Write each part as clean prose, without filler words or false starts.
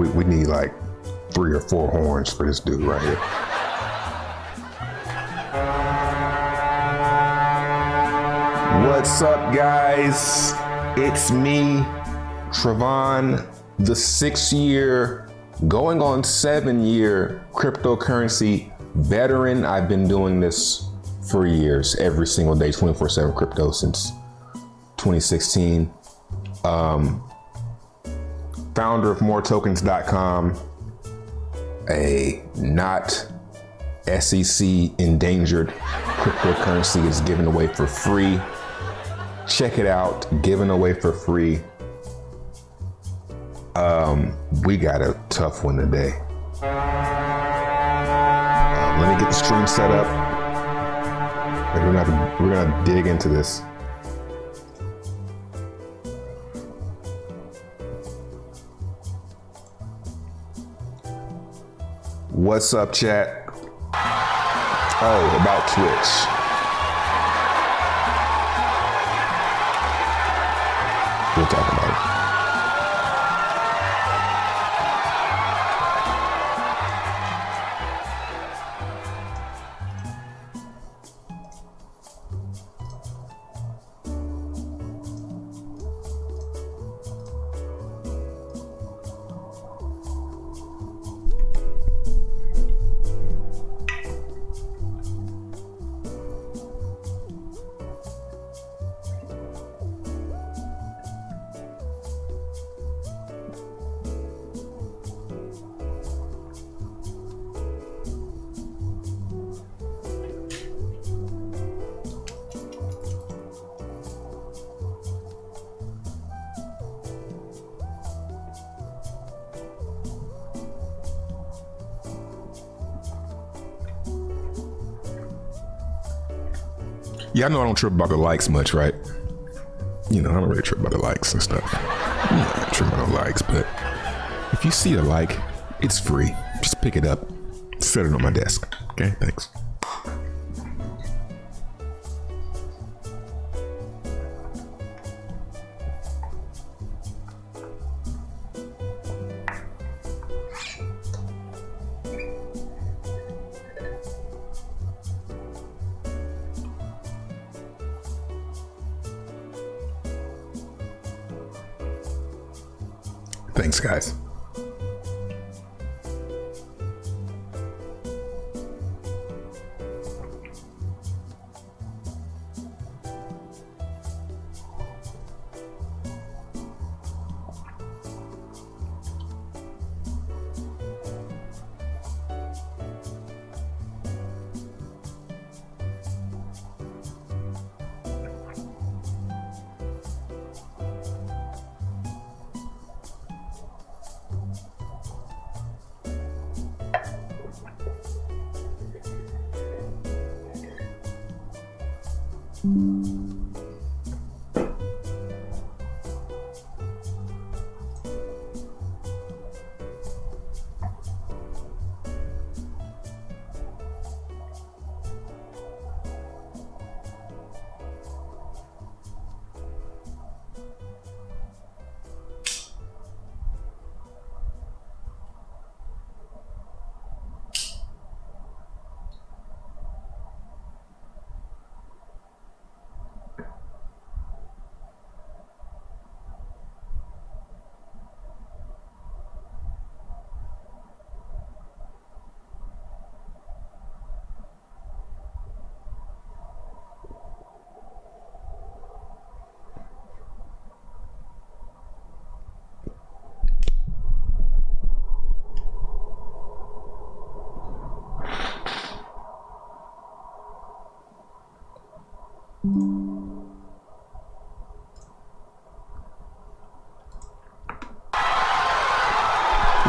we need like 3 or 4 horns for this dude right here. What's up, guys? It's me, Trevon, the 6-year, going on 7-year cryptocurrency veteran. I've been doing this for years, every single day, 24/7 crypto since 2016. Founder of moretokens.com, a not SEC endangered cryptocurrency is given away for free. Check it out, given away for free. We got a tough one today. Let me get the stream set up. We're gonna dig into this. What's up, chat? Oh, about Twitch. We'll talk about it. Yeah, I know I don't trip about the likes much, right? You know, I don't really trip about the likes and stuff. You know, I don't trip about the likes, but if you see a like, it's free. Just pick it up, set it on my desk. Okay, thanks. Thanks, guys.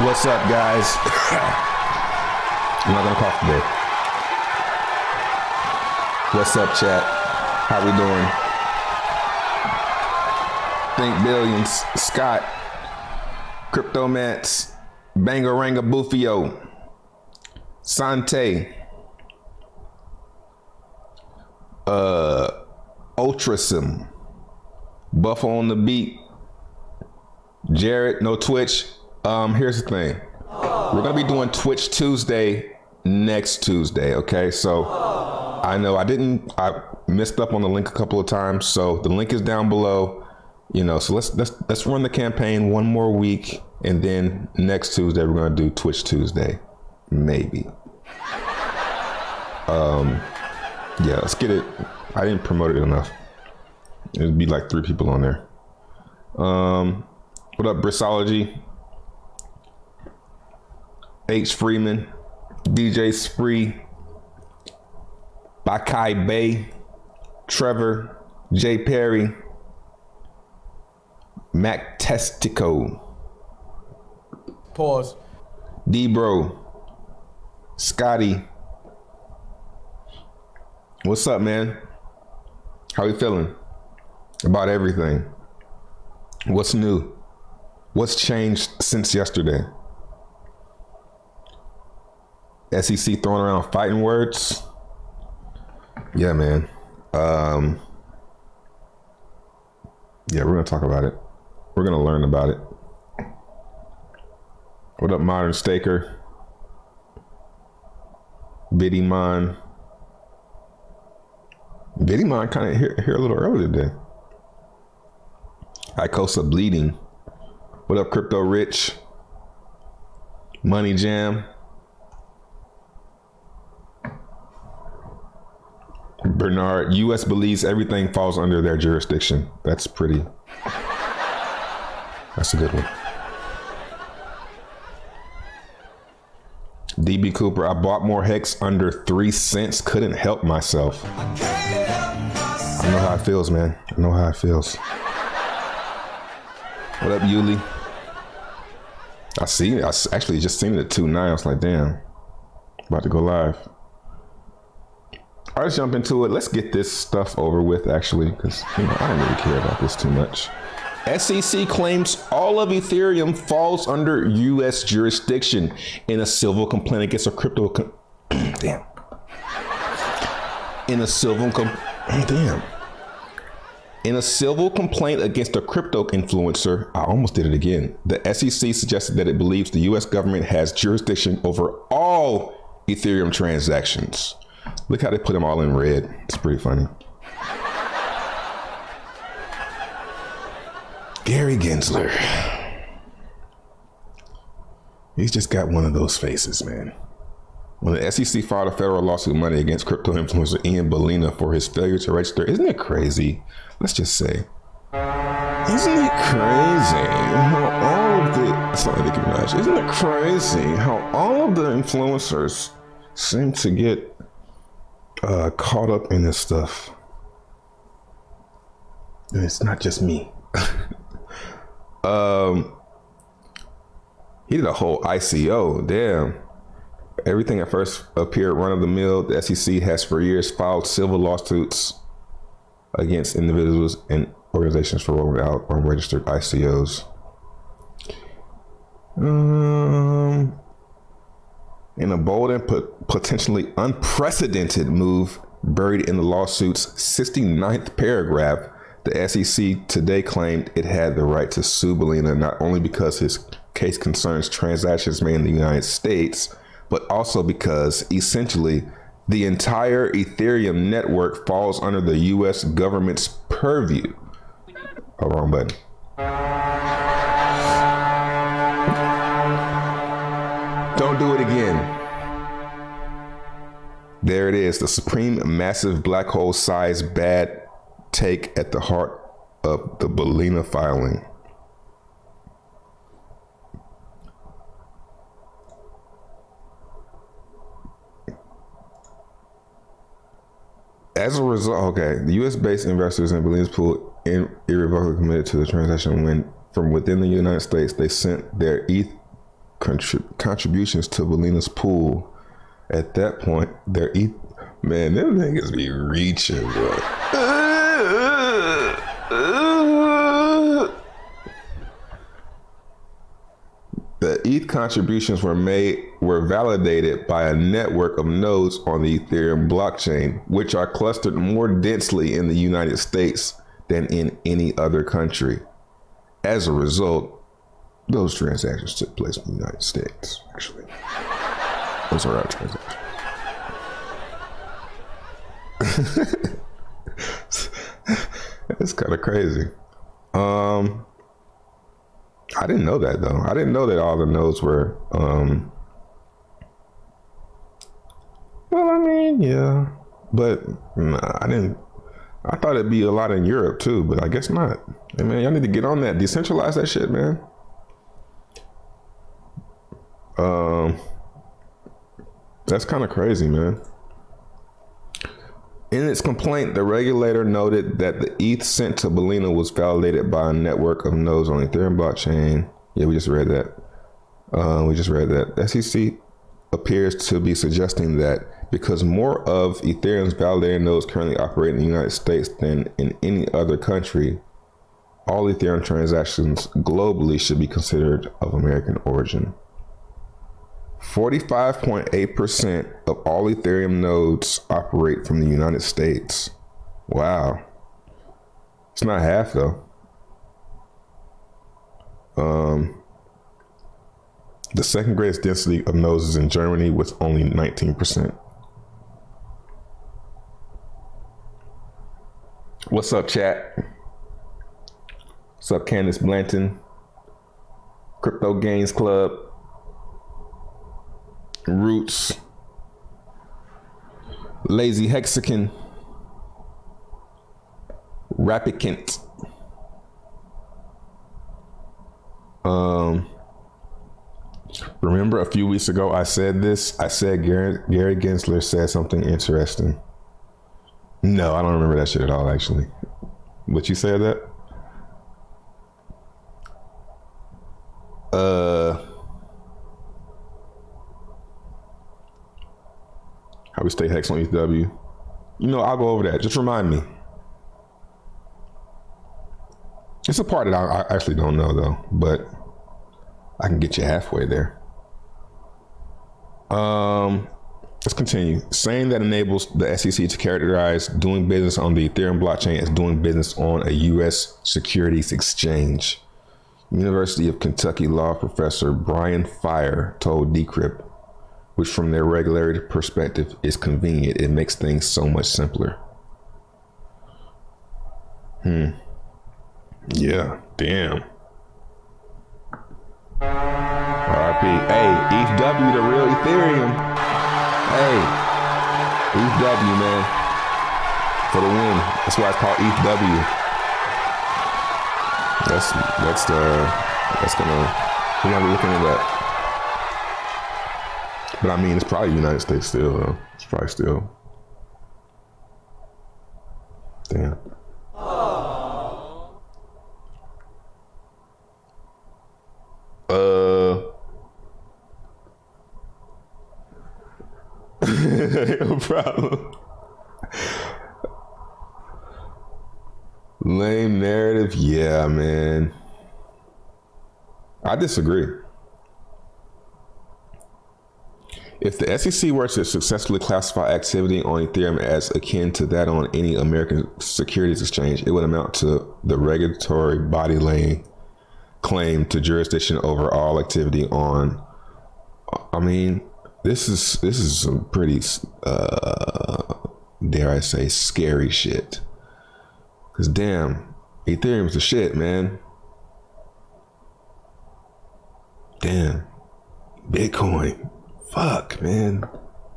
What's up, guys? I'm not gonna cough today. What's up, chat? How we doing? Think Billions, Scott, Cryptomance, Bangaranga Bufio, Sante, Ultrasim, Buffalo on the Beat, Jared, no Twitch, Here's the thing. We're gonna be doing Twitch Tuesday next Tuesday, okay? So I know I messed up on the link a couple of times, so the link is down below. You know, so let's run the campaign one more week, and then next Tuesday we're gonna do Twitch Tuesday, maybe. Yeah, let's get it. I didn't promote it enough. It'd be like 3 people on there. What up, Brissology? H. Freeman, DJ Spree, Bakai Bay, Trevor, J. Perry, Mac Testico. Pause. D-Bro, Scotty. What's up, man? How you feeling about everything? What's new? What's changed since yesterday? SEC throwing around fighting words. Yeah, man. Yeah, we're gonna talk about it. We're gonna learn about it. What up, Modern Staker? Biddyman. Biddyman kind of here a little early today. Icosa Bleeding. What up, Crypto Rich? Money Jam. Bernard, U.S. believes everything falls under their jurisdiction. That's a good one. DB Cooper, I bought more Hex under 3 cents. Couldn't help myself. I know how it feels, man. I know how it feels. What up, Yuli? I actually just seen it at 2.9. I was like, damn, about to go live. All right, let's jump into it. Let's get this stuff over with, actually, because I don't really care about this too much. SEC claims all of Ethereum falls under U.S. jurisdiction in a civil complaint against a crypto. Damn. In a civil complaint against a crypto influencer, I almost did it again. The SEC suggested that it believes the U.S. government has jurisdiction over all Ethereum transactions. Look how they put them all in red. It's pretty funny. Gary Gensler. He's just got one of those faces, man. When the SEC filed a federal lawsuit Monday against crypto influencer Ian Bellina for his failure to register, isn't it crazy? Let's just say, isn't it crazy how all of the, it's not Nicki Minaj, isn't it crazy how all of the influencers seem to get caught up in this stuff? And it's not just me. He did a whole ICO. Damn. Everything at first appeared run-of-the-mill. The SEC has for years filed civil lawsuits against individuals and organizations for rolling out unregistered ICOs. In a bold and potentially unprecedented move buried in the lawsuit's 69th paragraph, the SEC today claimed it had the right to sue Bellina not only because his case concerns transactions made in the United States, but also because essentially the entire Ethereum network falls under the U.S. government's purview. Oh, wrong button. Don't do it again. There it is, the supreme massive black hole size bad take at the heart of the Bellina filing. As a result, okay, the U.S.-based investors in Bellina's pool irrevocably committed to the transaction when, from within the United States, they sent their ETH contributions to Bellina's pool. At that point, their ETH, man, them niggas be reaching, bro. The ETH contributions were validated by a network of nodes on the Ethereum blockchain, which are clustered more densely in the United States than in any other country. As a result, Those transactions took place in the United States, actually. Those are our transactions. It's kind of crazy. I didn't know that though. I didn't know that all the nodes were. Well, I mean, yeah, but nah, I didn't. I thought it'd be a lot in Europe too, but I guess not. Hey, man, y'all need to get on that. Decentralize that shit, man. That's kind of crazy, man. In its complaint, the regulator noted that the ETH sent to Bellina was validated by a network of nodes on the Ethereum blockchain. Yeah, we just read that. The SEC appears to be suggesting that because more of Ethereum's validated nodes currently operate in the United States than in any other country, all Ethereum transactions globally should be considered of American origin. 45.8% of all Ethereum nodes operate from the United States. Wow. It's not half though. The second greatest density of nodes is in Germany with only 19%. What's up, chat? What's up, Candace Blanton? Crypto Gains Club. Roots, Lazy Hexagon, Rapicant. Remember a few weeks ago I said this? I said Gary Gensler said something interesting. No, I don't remember that shit at all, actually. But you said that? How we stay hex on ETHW. You know, I'll go over that. Just remind me. It's a part that I actually don't know though, but I can get you halfway there. Let's continue. Saying that enables the SEC to characterize doing business on the Ethereum blockchain as doing business on a U.S. securities exchange. University of Kentucky law professor Brian Fire told Decrypt, which from their regulatory perspective is convenient. It makes things so much simpler. Yeah, damn. RIP. Hey, ETHW, the real Ethereum. Hey, ETHW, man. For the win. That's why it's called ETHW. We're gonna be looking at that. But I mean, it's probably United States still, though. It's probably still. Damn. No problem. Lame narrative. Yeah, man. I disagree. If the SEC were to successfully classify activity on Ethereum as akin to that on any American securities exchange, it would amount to the regulatory body laying claim to jurisdiction over all activity on. I mean, this is some pretty, dare I say, scary shit. Cause damn, Ethereum's the shit, man. Damn, Bitcoin. Fuck, man.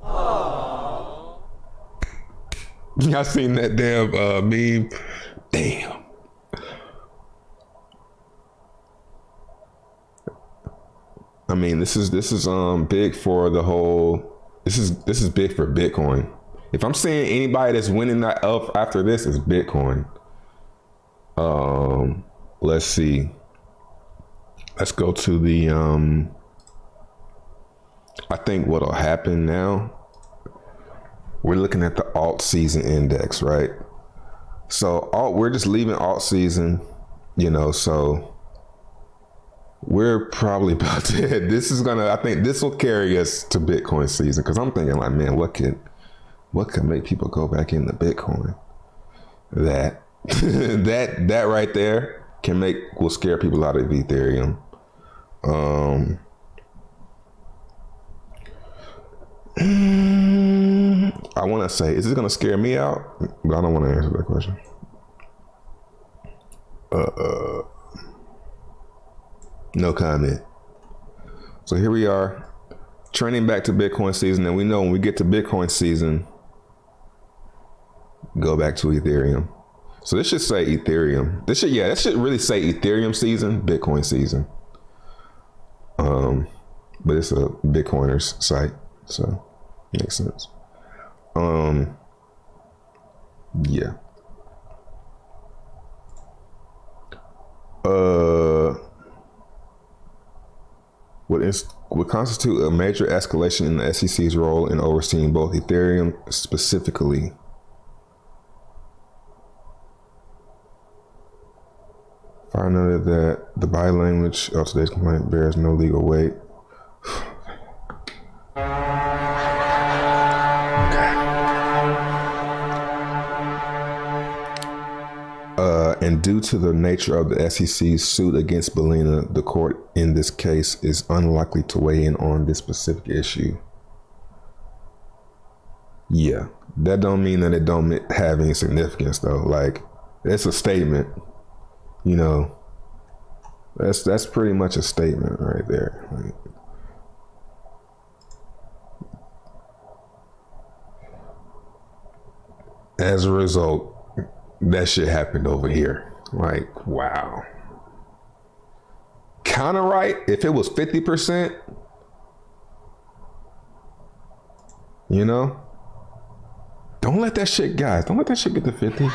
Y'all seen that damn meme? Damn. I mean, this is big for the whole. This is big for Bitcoin. If I'm saying anybody that's winning that up after this is Bitcoin. Let's see. Let's go to the I think what'll happen now, we're looking at the alt season index, right? So we're just leaving alt season, you know, so we're probably about to hit. I think this will carry us to Bitcoin season. Cause I'm thinking like, man, what could make people go back into Bitcoin? That right there will scare people out of Ethereum. I want to say, is this going to scare me out? But I don't want to answer that question. No comment. So here we are, trending back to Bitcoin season, and we know when we get to Bitcoin season, go back to Ethereum. So this should say Ethereum. That should really say Ethereum season, Bitcoin season. But it's a Bitcoiners site, so makes sense. Yeah. Would constitute a major escalation in the SEC's role in overseeing both Ethereum specifically. I noted that the body language of today's complaint bears no legal weight. And due to the nature of the SEC's suit against Bellina, the court in this case is unlikely to weigh in on this specific issue. Yeah, that don't mean that it don't have any significance though. Like, it's a statement, you know. That's pretty much a statement right there. Like, as a result, that shit happened over here. Like, wow. Kind of right. If it was 50%, you know, don't let that shit, guys, don't let that shit get to 50.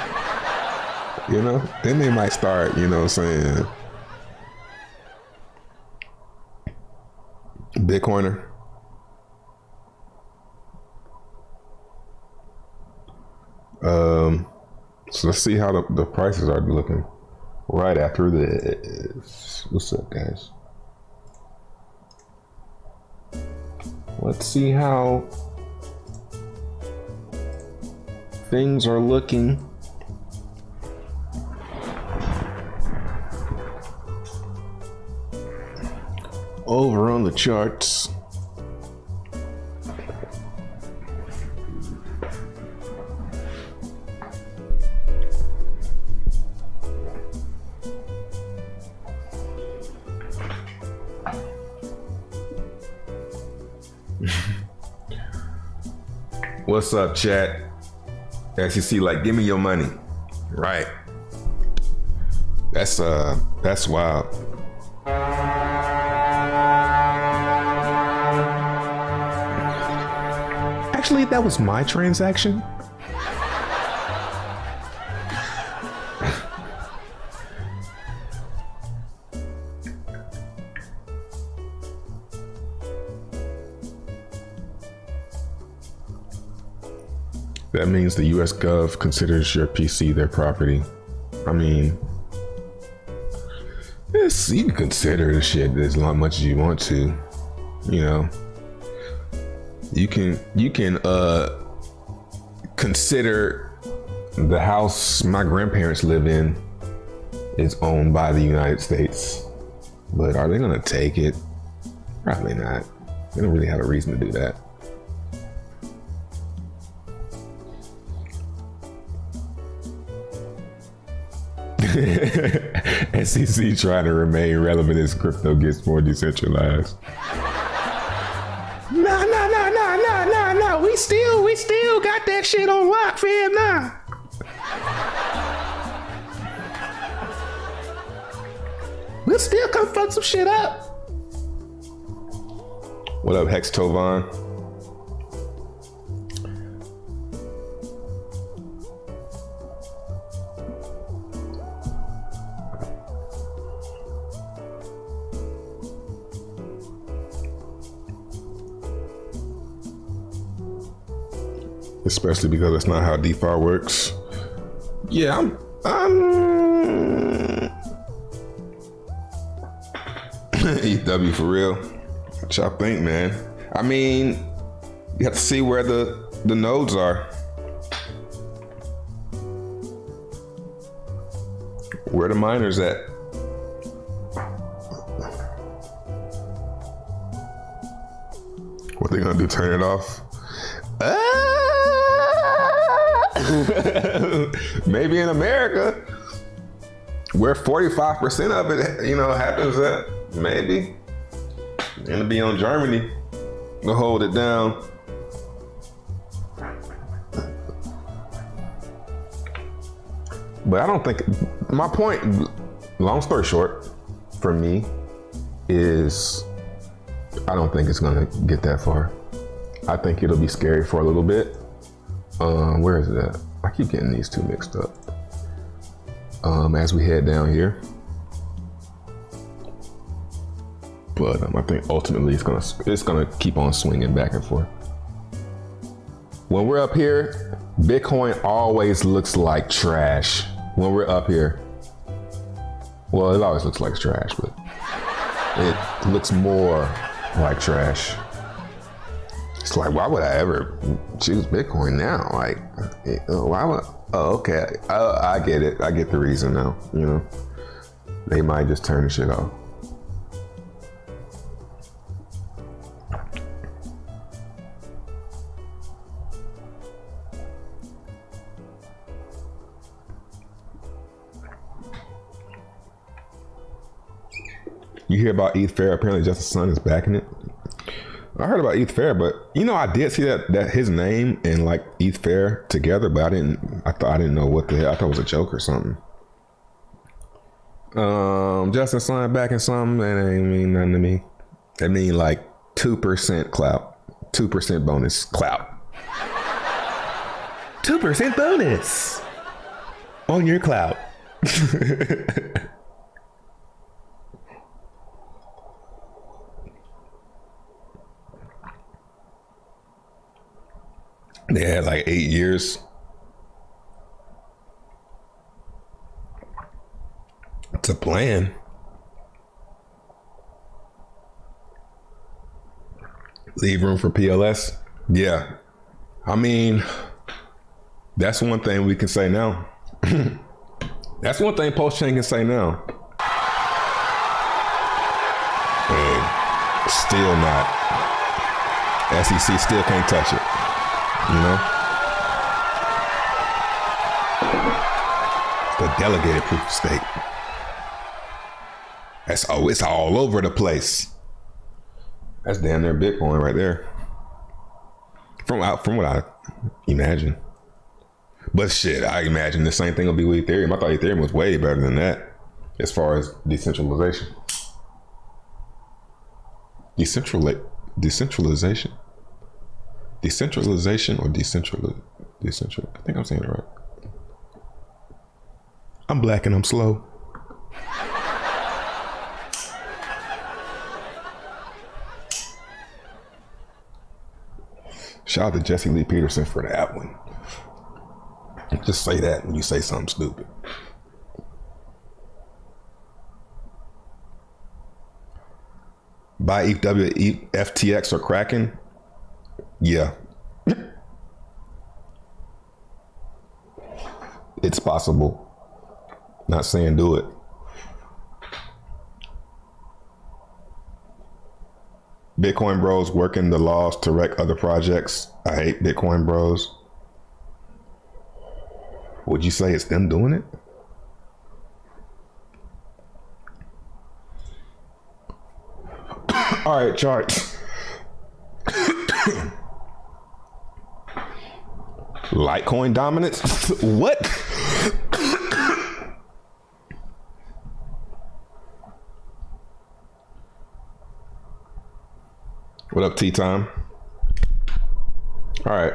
You know, then they might start, you know what I'm saying? Bitcoiner. So let's see how the prices are looking right after this. What's up, guys? Let's see how things are looking. Over on the charts. What's up, chat? SEC, like, give me your money. Right. That's wild. Actually, that was my transaction. That means the US Gov considers your PC their property. I mean, yes, you can consider the shit as much as you want to, you know. You can consider the house my grandparents live in is owned by the United States, but are they gonna take it? Probably not. They don't really have a reason to do that. SEC trying to remain relevant as crypto gets more decentralized. No. We still got that shit on lock, fam. Nah. We'll still come fuck some shit up. What up, Hex Tovan? Especially because it's not how DeFi works. Yeah, I'm EW for real. What y'all think, man? I mean, you have to see where the nodes are. Where the miners at? they're gonna do? Turn it off? Maybe in America, where 45% of it, happens at, maybe. It'll be on Germany to hold it down. But I don't think, my point, long story short, for me, is I don't think it's gonna get that far. I think it'll be scary for a little bit. Where is it at? I keep getting these two mixed up. As we head down here. But I think ultimately it's gonna keep on swinging back and forth. When we're up here, Bitcoin always looks like trash. When we're up here, well, it always looks like trash, but it looks more like trash. It's like, why would I ever choose Bitcoin now? Like, why would? Oh, okay, I get it. I get the reason now. They might just turn the shit off. You hear about ETH Fair? Apparently, Justice Sun is backing it. I heard about ETH Fair, but I did see that his name and like ETH Fair together, but I didn't know what the hell. I thought it was a joke or something. Justice Sun backing something, that ain't mean nothing to me. That mean like 2% clout, 2% bonus clout, 2% bonus on your clout. They had like 8 years. To plan. Leave room for PLS. Yeah. I mean, that's one thing we can say now. That's one thing Post-Chain can say now. And still not. SEC still can't touch it. The delegated proof of stake. It's all over the place. That's damn near Bitcoin right there. From what I imagine. But shit, I imagine the same thing will be with Ethereum. I thought Ethereum was way better than that as far as decentralization. Decentralization. Decentralization or decentral? I think I'm saying it right. I'm black and I'm slow. Shout out to Jesse Lee Peterson for that one. Just say that when you say something stupid. Buy ETH, FTX or Kraken? Yeah. It's possible. Not saying do it. Bitcoin bros working the laws to wreck other projects. I hate Bitcoin bros. Would you say it's them doing it? All right, charts. Litecoin dominance? What? What up, Tea Time? All right.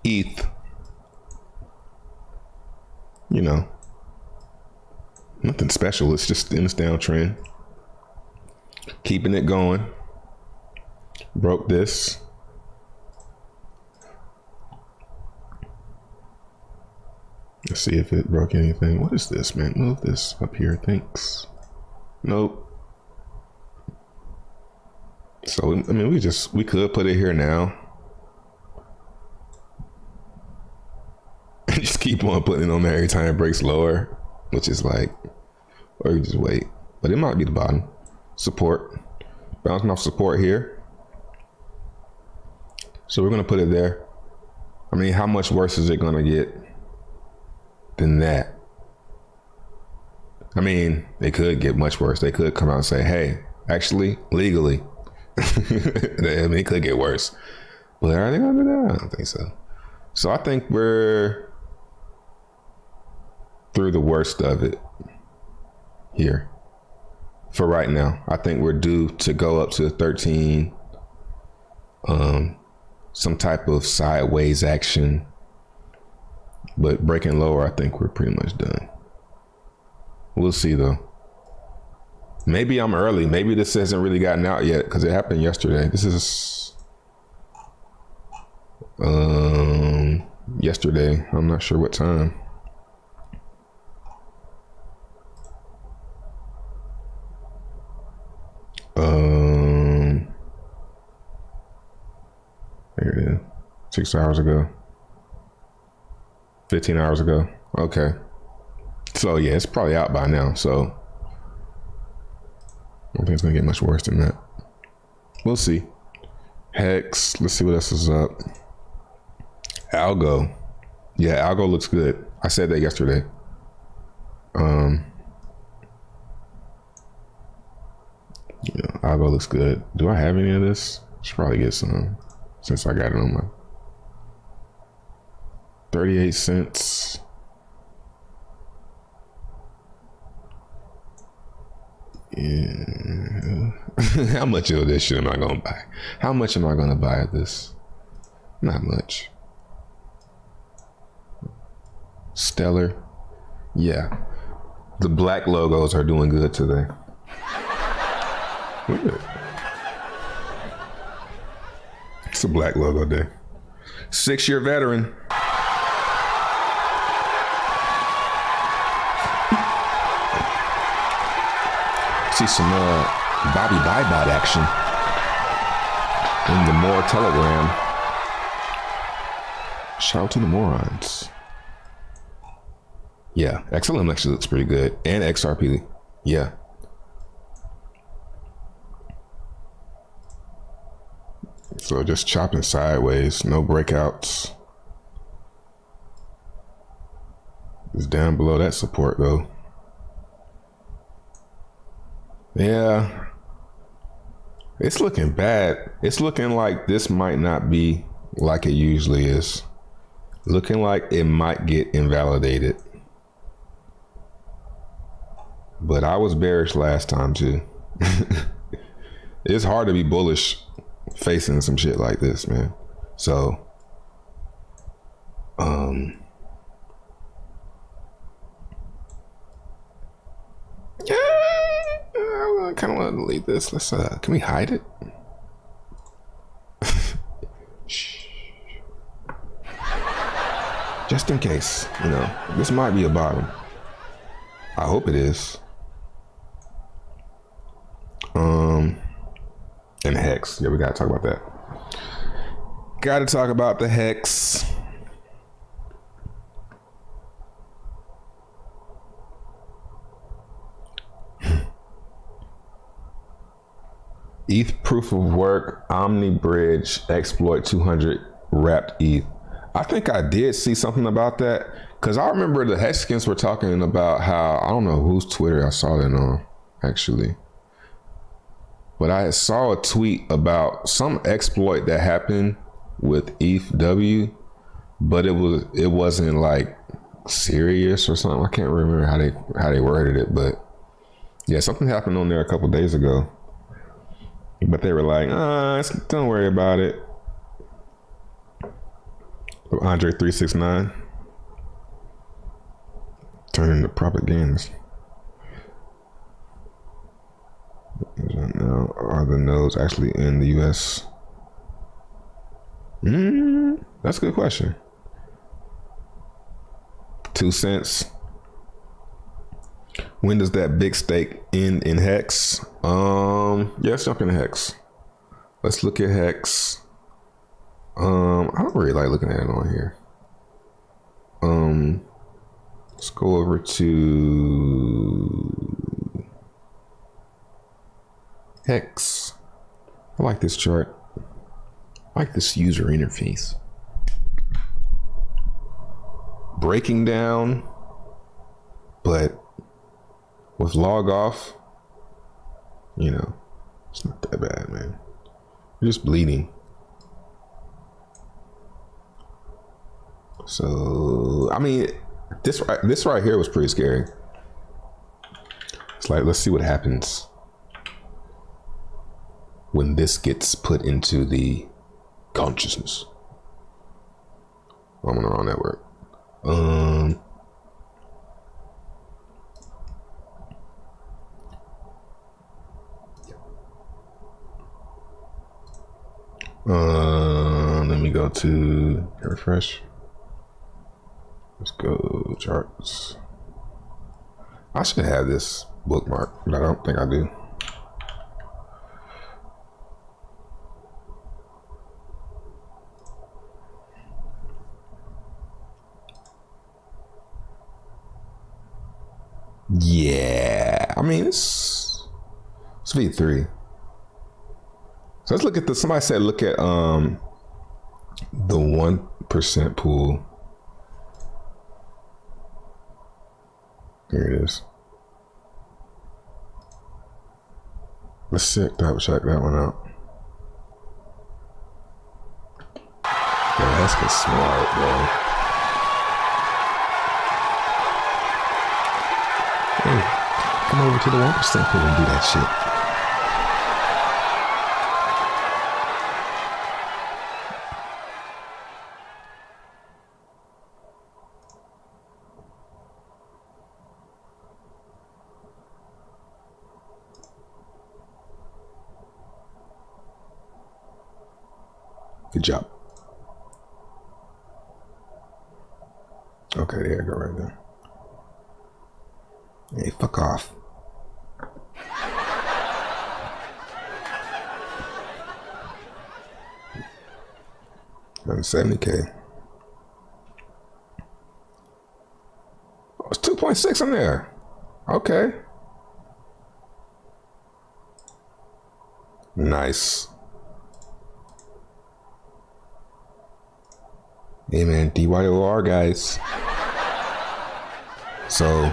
ETH. Nothing special. It's just in this downtrend. Keeping it going. Broke this. Let's see if it broke anything. What is this, man? Move this up here, thanks. Nope. So, I mean, we could put it here now. Just keep on putting it on there every time it breaks lower, which is like, or you just wait. but it might be the bottom. Support, bouncing off support here. So we're gonna put it there. I mean, how much worse is it gonna get than that? I mean, they could get much worse. They could come out and say, hey, actually, legally, I mean, it could get worse. But are they gonna do that? I don't think so. So I think we're through the worst of it here for right now. I think we're due to go up to 13, some type of sideways action, but breaking lower, I think we're pretty much done. We'll see though. Maybe I'm early. Maybe this hasn't really gotten out yet because it happened yesterday. This is yesterday. I'm not sure what time. There it is. 6 hours ago. 15 hours ago. Okay. So yeah, it's probably out by now. So I don't think it's gonna get much worse than that. We'll see. Hex. Let's see what else is up. Algo. Yeah, Algo looks good. I said that yesterday. Yeah, Algo looks good. Do I have any of this? Should probably get some since I got it on my 38 cents. Yeah. How much of this shit am I gonna buy? How much am I gonna buy of this? Not much. Stellar. Yeah. The black logos are doing good today. Good. It's a black logo day. 6-year veteran. See some Bobby Bybot action in the More Telegram. Shout out to the morons. Yeah, XLM actually looks pretty good. And XRP. Yeah. So just chopping sideways, no breakouts. It's down below that support though. Yeah, it's looking bad. It's looking like this might not be like it usually is. Looking like it might get invalidated. But I was bearish last time too. It's hard to be bullish facing some shit like this, man. So, yeah, I kind of want to delete this. Let's, can we hide it? Shh. Just in case, you know, this might be a bottom. I hope it is. And Hex. Yeah, we gotta talk about that. Gotta talk about the Hex. ETH proof of work, Omni Bridge, exploit 200 wrapped ETH. I think I did see something about that because I remember the Hexicans were talking about how, I don't know whose Twitter I saw that on actually. But I saw a tweet about some exploit that happened with ETHW, but it wasn't like serious or something. I can't remember how they worded it, but yeah, something happened on there a couple days ago. But they were like, don't worry about it. Andre 369 turning to propaganda. Now, are the nodes actually in the US? That's a good question. 2 cents. When does that big stake end in Hex? Yeah, let's jump into Hex. Let's look at Hex. I don't really like looking at it on here. Let's go over to Hex. I like this chart. I like this user interface. Breaking down, but with log off, you know, it's not that bad, man. You're just bleeding. So, I mean, this right here was pretty scary. It's like, let's see what happens when this gets put into the consciousness. I'm on the wrong network. Let me go to refresh. Let's go charts. I should have this bookmark, but I don't think I do. Yeah, I mean, it's V3. So let's look at this. Somebody said look at the 1% pool. Here it is. Let's check that one out. Yeah, that's good smart, bro. Hey, come over to the 1% pool and do that shit. Good job. Okay, there you go, right there. Hey, fuck off. $170K. Oh, it's 2.6 in there. Okay. Nice. Hey man, DYOR guys. So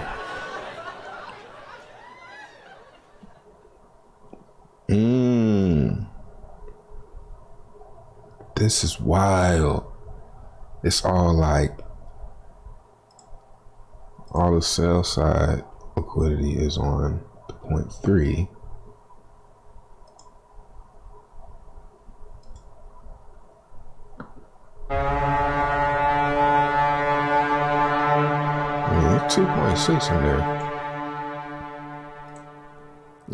this is wild. It's all like all the sell side liquidity is on the 0.3. There's 2.6 in there.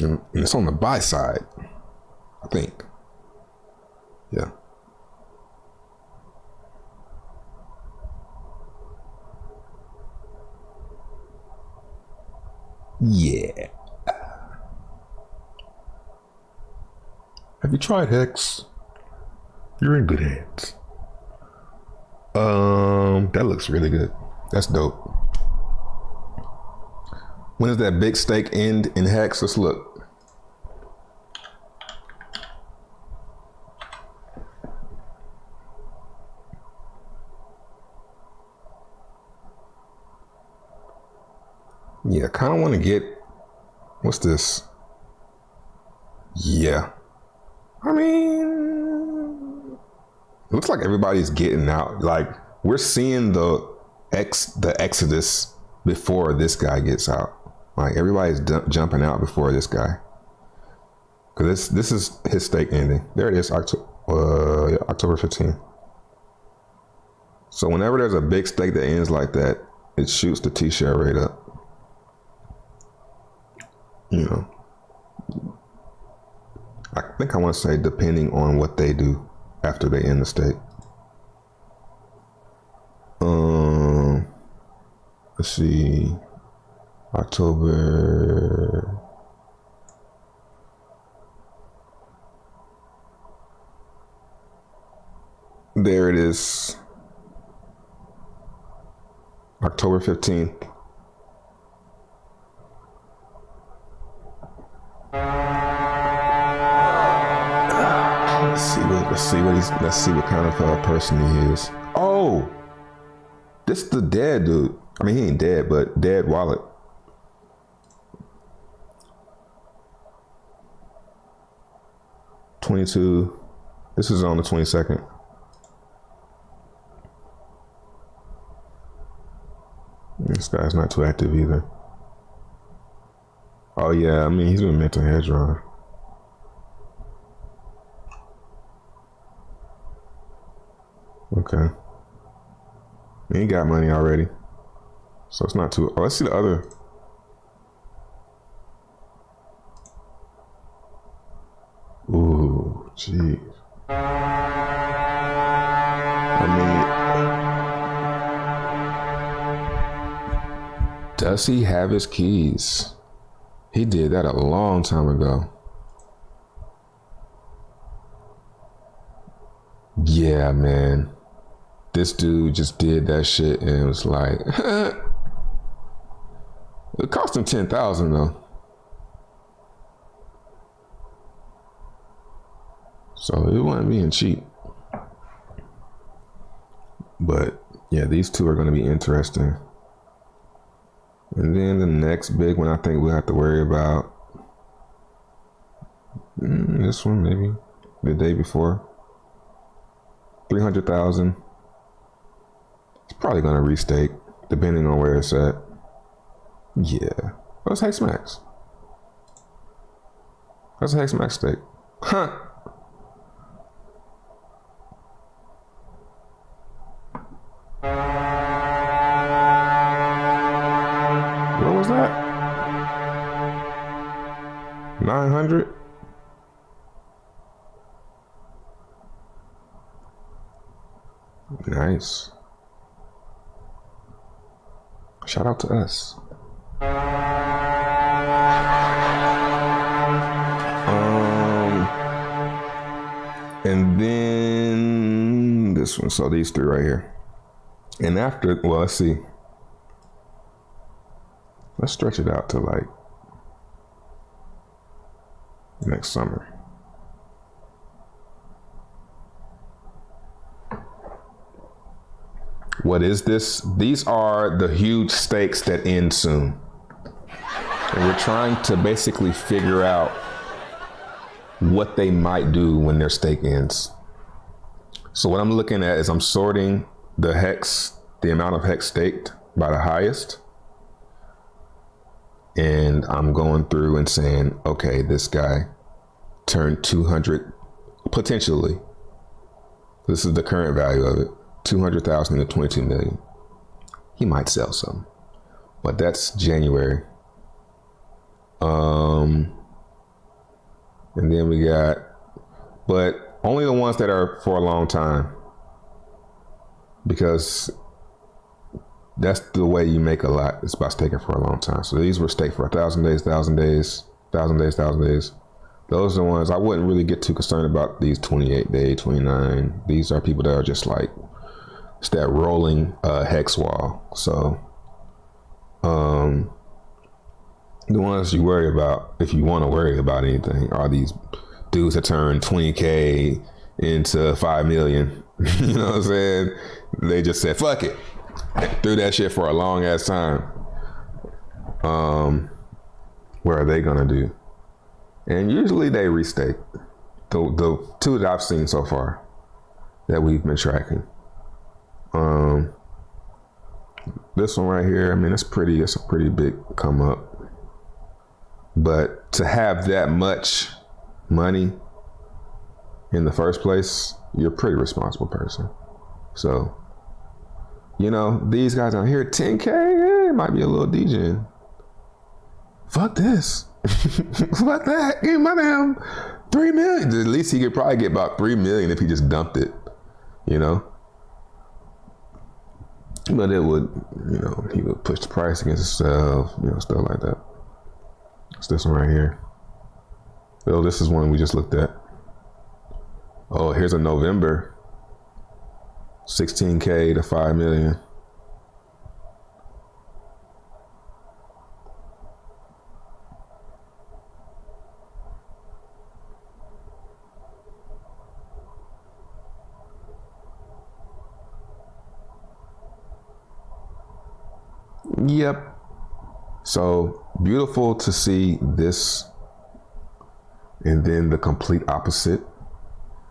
And it's on the buy side, I think. Yeah. Yeah. Have you tried Hex? You're in good hands. That looks really good. That's dope. When does that big stake end in Hex? Let's look. Yeah, I kind of want to get, what's this? Yeah. I mean, it looks like everybody's getting out. Like, we're seeing the exodus before this guy gets out. Like, everybody's jumping out before this guy. Because this is his stake ending. There it is, October 15th. So whenever there's a big stake that ends like that, it shoots the T-share rate up. You know, I think I want to say depending on what they do after they end the stake. Let's see, October. There it is, October 15th. Let's see what kind of person he is. Oh, this is the dead dude. I mean, he ain't dead, but dead wallet. $22. This is on the 22nd. This guy's not too active either. Oh yeah, I mean, he's been mental hair drawing. Okay. He got money already. So it's not too... Oh, let's see the other. Ooh, jeez. I mean... Does he have his keys? He did that a long time ago. Yeah, man. This dude just did that shit and it was like, it cost him $10,000 though. So it wasn't being cheap. But yeah, these two are going to be interesting. And then the next big one I think we'll have to worry about. This one maybe the day before. 300,000. It's probably gonna restake, depending on where it's at. Yeah. That's Hex Max. That's a Hex Max stake. Huh. What was that? 900? Nice. Shout out to us. And then this one. So these three right here. And after, well, let's see. Let's stretch it out to like next summer. What is this? These are the huge stakes that end soon. And we're trying to basically figure out what they might do when their stake ends. So what I'm looking at is I'm sorting the hex, the amount of hex staked by the highest. And I'm going through and saying, okay, this guy turned 200, potentially. This is the current value of it. 200,000 to 22 million. He might sell some, but that's January. And then we got, but only the ones that are for a long time, because that's the way you make a lot. It's by staking for a long time. So these were staked for 1,000 days, 1,000 days, 1,000 days, 1,000 days. Those are the ones I wouldn't really get too concerned about. These 28 day, 29. These are people that are just like, it's that rolling hex wall. So the ones you worry about, if you want to worry about anything, are these dudes that turn 20K into 5 million. You know what I'm saying? They just said, fuck it. Threw that shit for a long ass time. What are they gonna do? And usually they restake. The two that I've seen so far that we've been tracking. This one right here, I mean, it's a pretty big come up. But to have that much money in the first place, you're a pretty responsible person. So, you know, these guys out here, 10K, it might be a little DJing. Fuck this. Fuck that. Give my damn 3 million. At least he could probably get about 3 million if he just dumped it, you know? But it would, you know, he would push the price against himself, you know, stuff like that. It's this one right here. Oh, this is one we just looked at. Oh, here's a November. 16K to 5 million. Yep. So beautiful to see this, and then the complete opposite.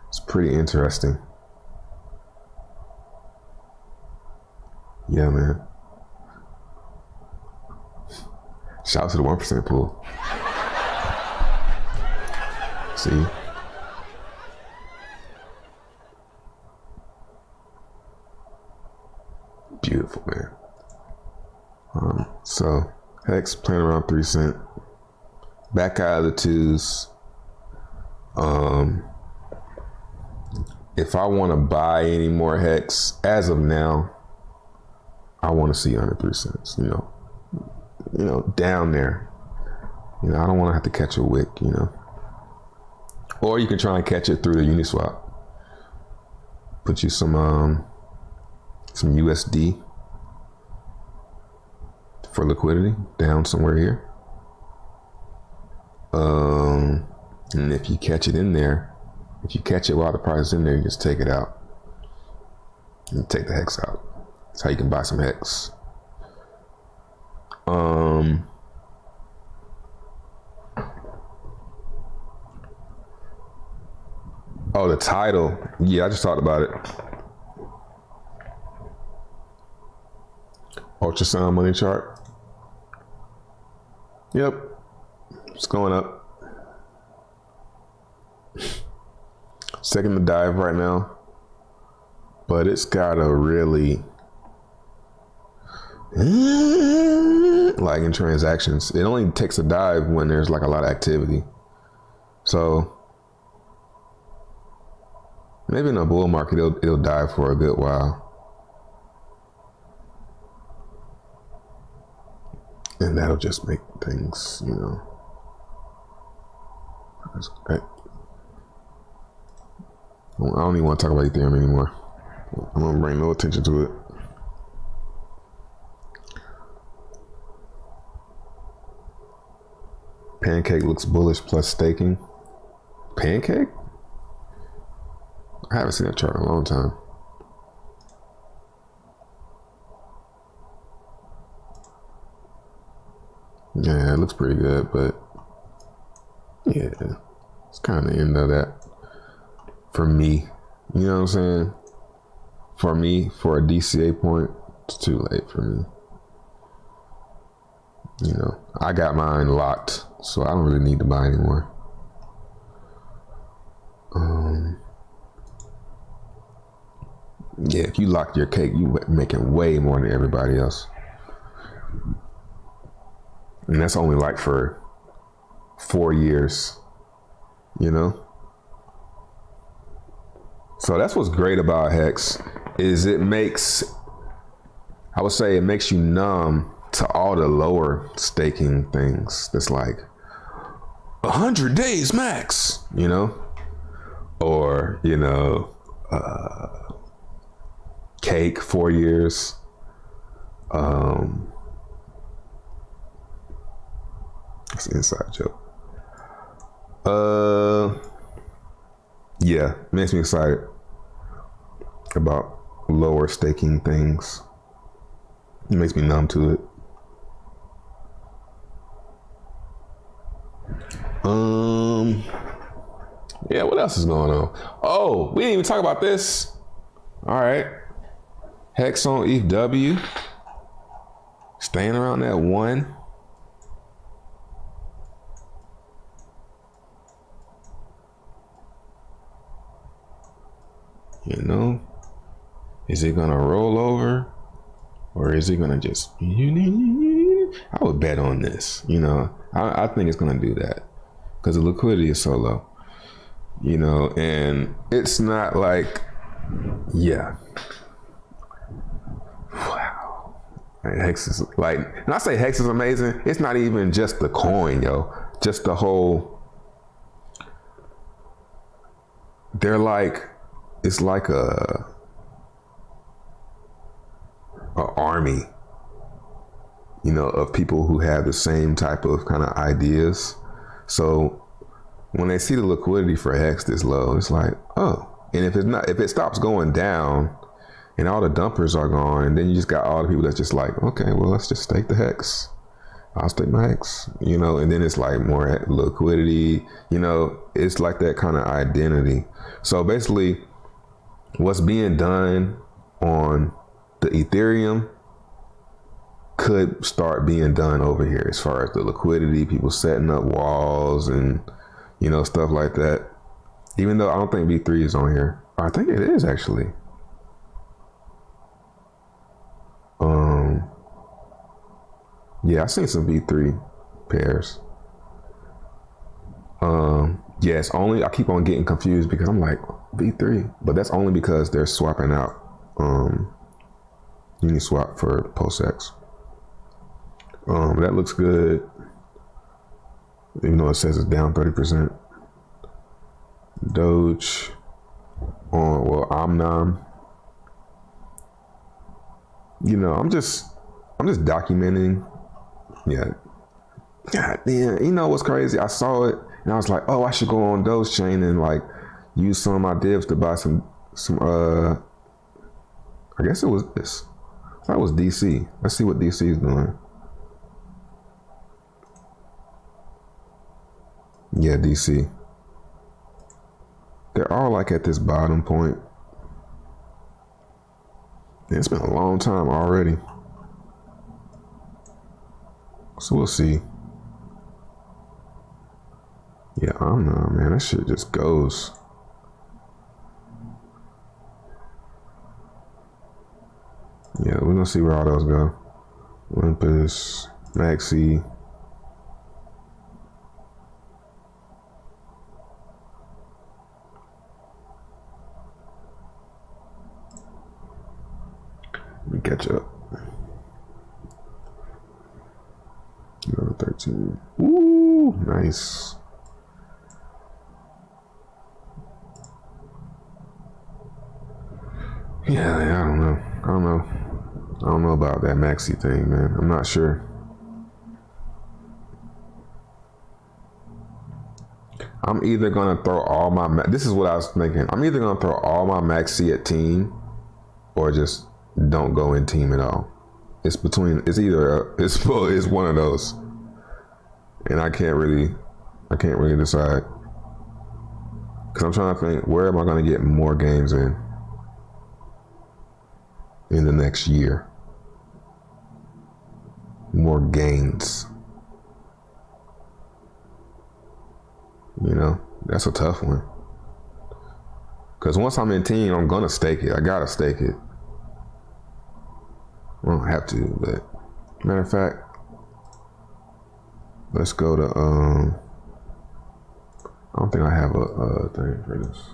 It's pretty interesting. Yeah, man. Shout out to the 1% pool. See? Beautiful, man. So Hex playing around 3 cent. Back out of the twos. If I want to buy any more Hex, as of now, I want to see under 3 cents. You know, down there. I don't want to have to catch a wick. Or you can try and catch it through the Uniswap. Put you some USD for liquidity down somewhere here. And if you catch it in there, if you catch it while the price is in there, you just take it out. And take the Hex out. That's how you can buy some Hex. Oh, the title. Yeah, I just talked about it. Ultrasound money chart. Yep. It's going up. Second to dive right now. But it's got a really lagging transactions. It only takes a dive when there's like a lot of activity. So maybe in a bull market, it'll dive for a good while. And that'll just make things, I don't even want to talk about Ethereum anymore. I'm going to bring no attention to it. Pancake looks bullish plus staking. Pancake? I haven't seen that chart in a long time. Yeah, it looks pretty good, but yeah, it's kind of the end of that for me. You know what I'm saying? For me, for a DCA point, it's too late for me. I got mine locked, so I don't really need to buy anymore. Yeah, if you lock your cake, you making way more than everybody else. And that's only like for 4 years, So that's what's great about Hex, is it makes you numb to all the lower staking things. That's like 100 days max, or, cake 4 years. That's an inside joke. Yeah, makes me excited about lower staking things. It makes me numb to it. Yeah, what else is going on? Oh, we didn't even talk about this. All right. Hex on ETH, staying around that 1. Is it gonna roll over, or is it gonna just? I would bet on this. I think it's gonna do that because the liquidity is so low. And it's not like, yeah. Wow. Hex is like, and I say Hex is amazing. It's not even just the coin, yo. Just the whole. They're like, it's like a army, of people who have the same type of kind of ideas. So when they see the liquidity for Hex this low, it's like, oh. And if it stops going down, and all the dumpers are gone, and then you just got all the people that's just like, okay, well, let's just stake the hex. I'll stake my hex, you know, and then it's like more liquidity, you know, it's like that kind of identity. So basically what's being done on the Ethereum could start being done over here as far as the liquidity, people setting up walls and, you know, stuff like that. Even though I don't think V3 is on here. I think it is actually. Yeah, I seen some V3 pairs. Yeah, it's only, I keep on getting confused because I'm like, V3, but that's only because they're swapping out Uniswap for PostX. That looks good. Even though it says it's down 30%. Doge on, well, Omnom. You know, I'm just documenting. Yeah. God damn. You know what's crazy? I saw it and I was like, oh, I should go on Doge Chain and like use some of my divs to buy some I guess it was this. That was DC. Let's see what DC is doing. Yeah, DC. They're all like at this bottom point. It's been a long time already. So we'll see. Yeah, I don't know, man. That shit just goes. Yeah, we're gonna see where all those go. Olympus, Maxi. Let me catch up. 13. Ooh, nice. Yeah, I don't know. I don't know about that Maxi thing, man. I'm not sure. I'm either gonna throw all my, this is what I was thinking. I'm either gonna throw all my Maxi at team or just don't go in team at all. It's between, it's one of those. And I can't really decide. Cause I'm trying to think, where am I gonna get more games in the next year? More gains. You know, that's a tough one. Cause once I'm in team, I'm gonna stake it. I gotta stake it. I don't have to, but matter of fact, let's go to, I don't think I have a thing for this.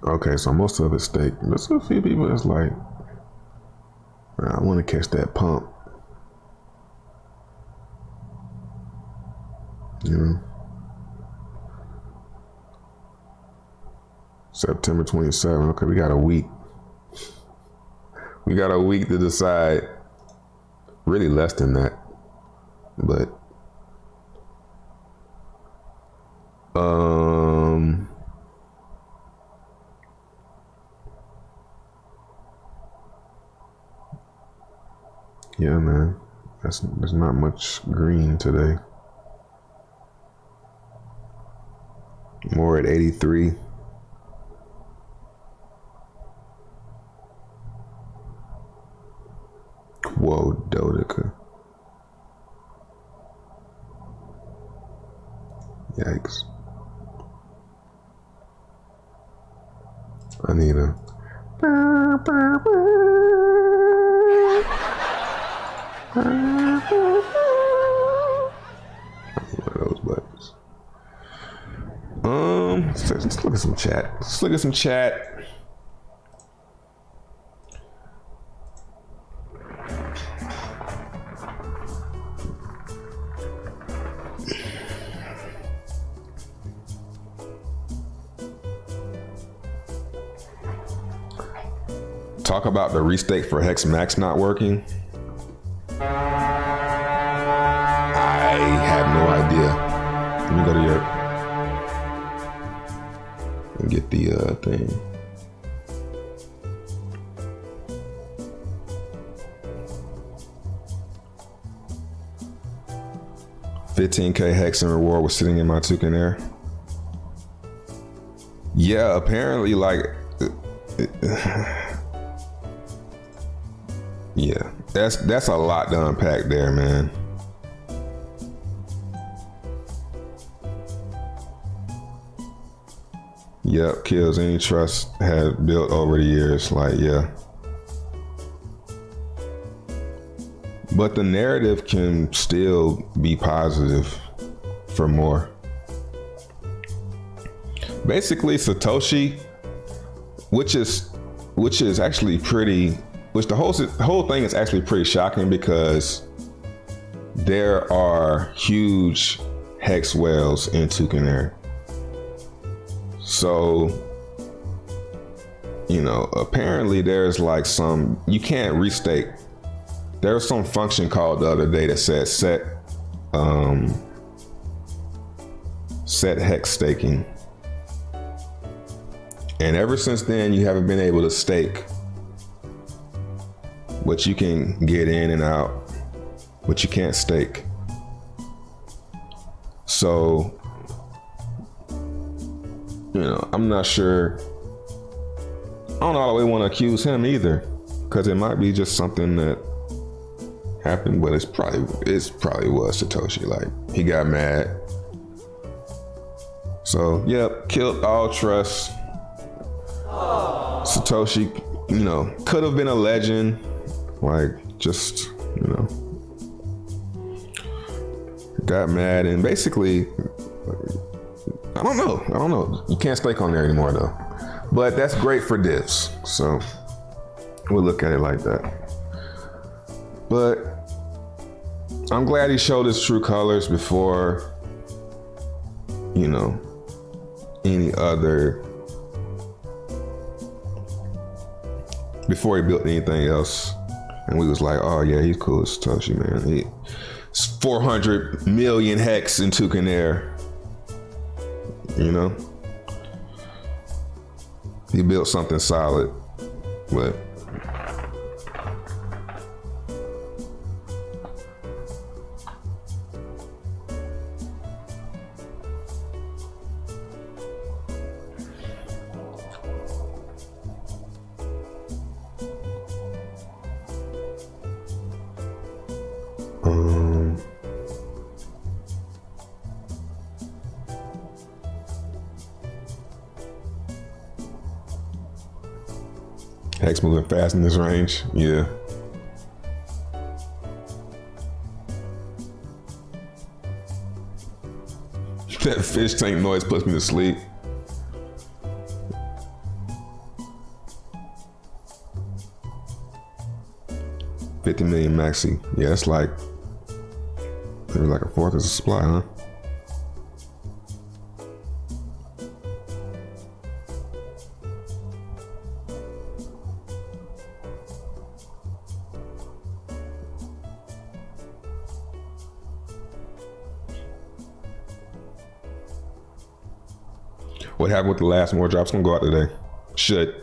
Okay, so most of it's staked. There's a few people that's like, I want to catch that pump. You know? September 27. Okay, we got a week. We got a week to decide. Really less than that. But yeah, man. There's not much green today. More at 83. Whoa, Dodica. Yikes. I need a one of those buttons. Let's look at some chat. Let's look at some chat. Talk about the restake for Hex Max not working. Let me go to your and get the thing. $15K Hexen reward was sitting in my Toucan Air. Yeah, apparently, like, yeah, that's a lot to unpack there, man. Yep, kills any trust had built over the years. Like, yeah. But the narrative can still be positive for more. Basically, Satoshi, which is actually pretty, which the whole thing is actually pretty shocking because there are huge hex whales in Toucan Air. So, you know, apparently there's like some, you can't restake. There was some function called the other day that said set hex staking. And ever since then, you haven't been able to stake, but you can get in and out, but you can't stake. So, you know, I'm not sure. I don't always want to accuse him either, because it might be just something that happened, but it's probably was Satoshi. Like, he got mad. So, yep, killed all trust. Satoshi, you know, could have been a legend. Like, just, you know, got mad and basically, I don't know. You can't stake on there anymore though. But that's great for divs. So we'll look at it like that. But I'm glad he showed his true colors before, you know, before he built anything else. And we was like, oh yeah, he's cool as Satoshi, man. It's 400 million hex in Toucan Air. You know? He built something solid, but hex moving fast in this range, yeah. That fish tank noise puts me to sleep. $50 million maxi. Yeah, it's like maybe like a fourth of the supply, huh? What happened with the last more drops gonna go out today? Should.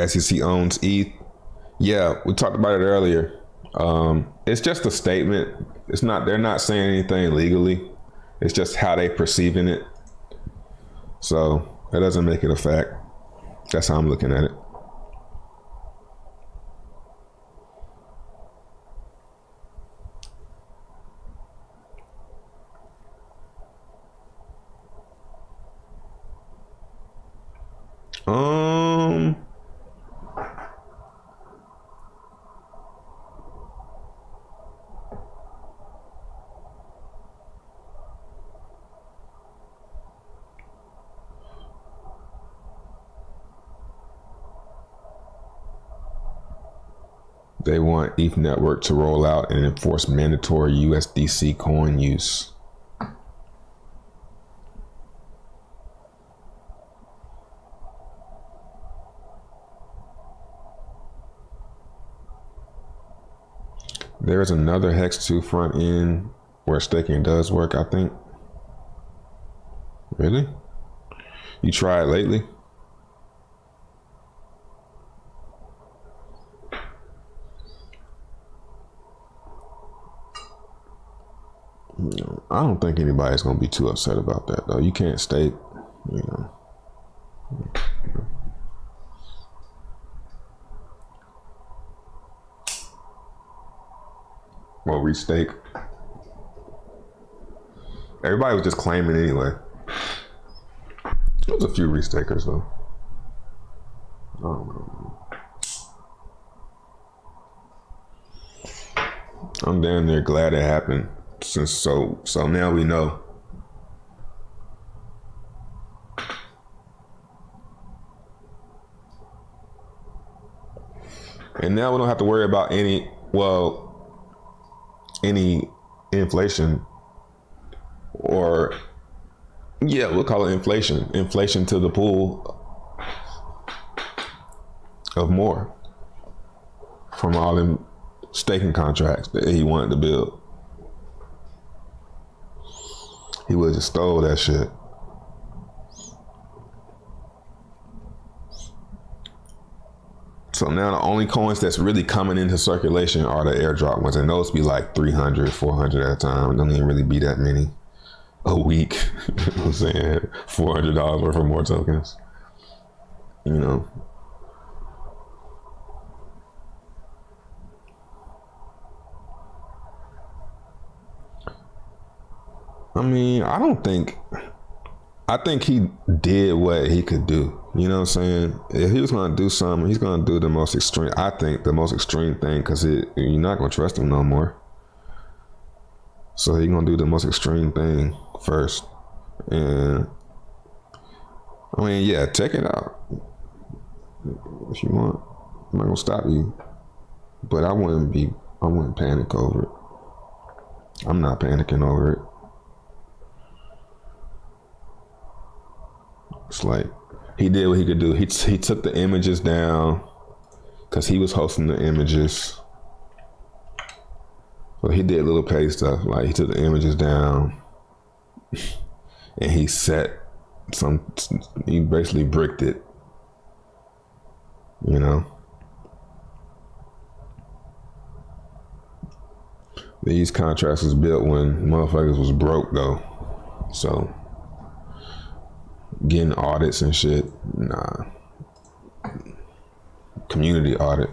SEC owns ETH. Yeah, we talked about it earlier. It's just a statement. It's not. They're not saying anything legally. It's just how they perceiving it. So that doesn't make it a fact. That's how I'm looking at it. They want ETH network to roll out and enforce mandatory USDC coin use. There's another Hex 2 front end where staking does work, I think. Really? You tried lately? I don't think anybody's gonna be too upset about that though. You can't stake, you know. Well, restake. Everybody was just claiming anyway. There was a few restakers though. I don't know. I'm damn near glad it happened. So now we know. And now we don't have to worry about any inflation, or yeah, we'll call it inflation to the pool of more from all them staking contracts that he wanted to build. He would have just stole that shit. So now the only coins that's really coming into circulation are the airdrop ones, and those be like 300, 400 at a time. It don't even really be that many a week. You know what I'm saying? $400 worth of more tokens. You know. I mean, I think he did what he could do. You know what I'm saying? If he was going to do something, he's going to do the most extreme, I think the most extreme thing, because you're not going to trust him no more. So he's going to do the most extreme thing first. And I mean, yeah, check it out if you want. I'm not going to stop you. But I wouldn't panic over it. I'm not panicking over it. It's like he did what he could do. He took the images down because he was hosting the images. So he did little petty stuff. Like he took the images down and he basically bricked it. You know? These contracts was built when motherfuckers was broke though. So getting audits and shit, nah. Community audit.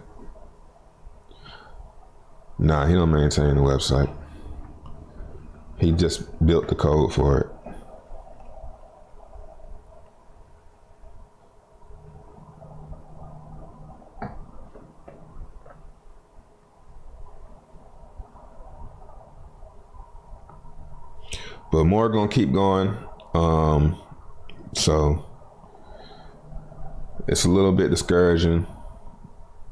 Nah, he don't maintain the website. He just built the code for it. But more gonna keep going. So it's a little bit discouraging,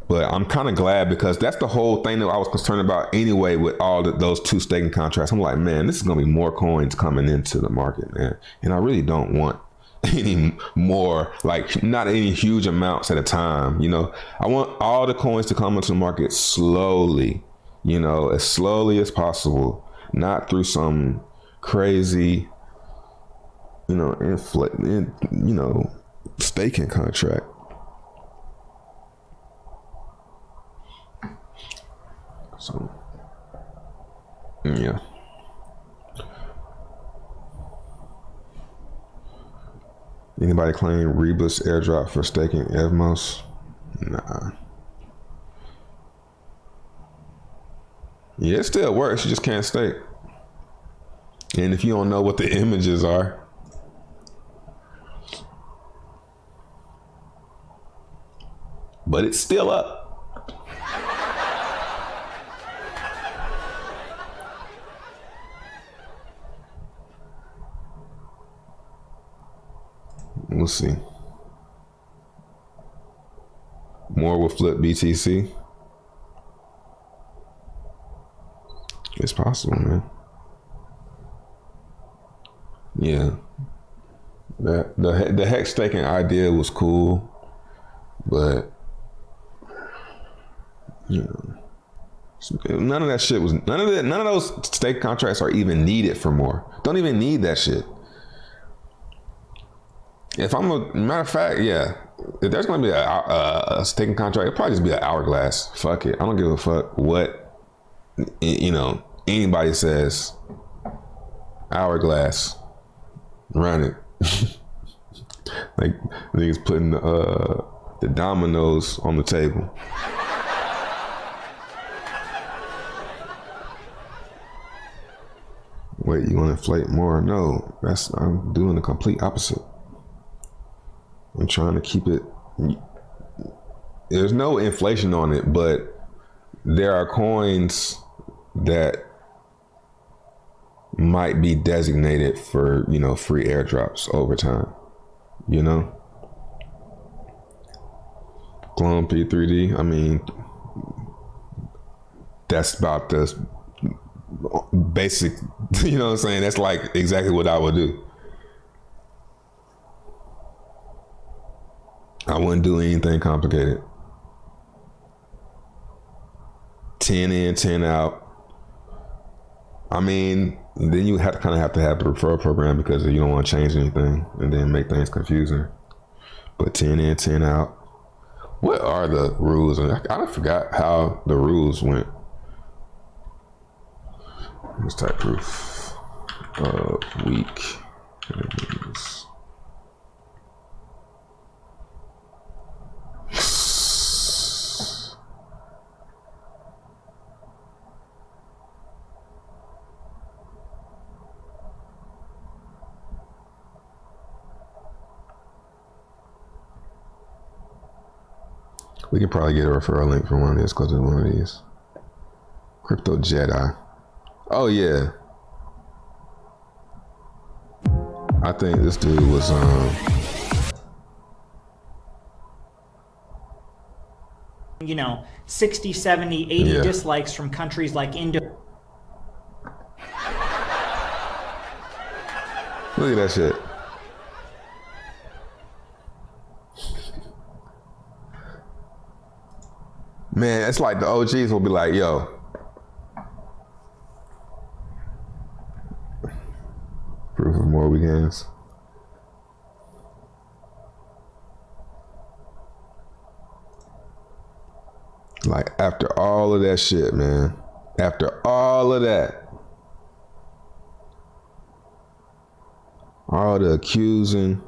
but I'm kind of glad because that's the whole thing that I was concerned about anyway with all those two staking contracts. I'm like, man, this is going to be more coins coming into the market, man. And I really don't want any more, like not any huge amounts at a time. You know, I want all the coins to come into the market slowly, you know, as slowly as possible, not through some crazy, you know, staking contract. So, yeah. Anybody claim Rebus airdrop for staking Evmos? Nah. Yeah, it still works. You just can't stake. And if you don't know what the images are, but it's still up. We'll see. More will flip BTC. It's possible, man. Yeah. The hex staking idea was cool, but you know, None of that shit was, none of those stake contracts are even needed for more. Don't even need that shit. If I'm a matter of fact, yeah, if there's gonna be a staking contract, it'll probably just be an hourglass. Fuck it. I don't give a fuck what, you know, anybody says. Hourglass. Run it. Like niggas putting the dominoes on the table. Wait, you want to inflate more? No, I'm doing the complete opposite. I'm trying to keep it. There's no inflation on it, but there are coins that might be designated for, you know, free airdrops over time. You know, Clone P3D. I mean, that's about the basic. You know what I'm saying? That's like exactly what I would do. I wouldn't do anything complicated. 10 in, 10 out. I mean, then you have to have the referral program because you don't want to change anything and then make things confusing. But 10 in, 10 out. What are the rules? I forgot how the rules went. Let's type proof of week. We could probably get a referral link from one of these because of one of these. Crypto Jedi. Oh yeah. I think this dude was you know, 60, 70, 80 dislikes from countries like India. Look at that shit. Man, it's like the OGs will be like, yo, proof of more weekends. Like, after all of that shit, man, after all of that, all the accusing.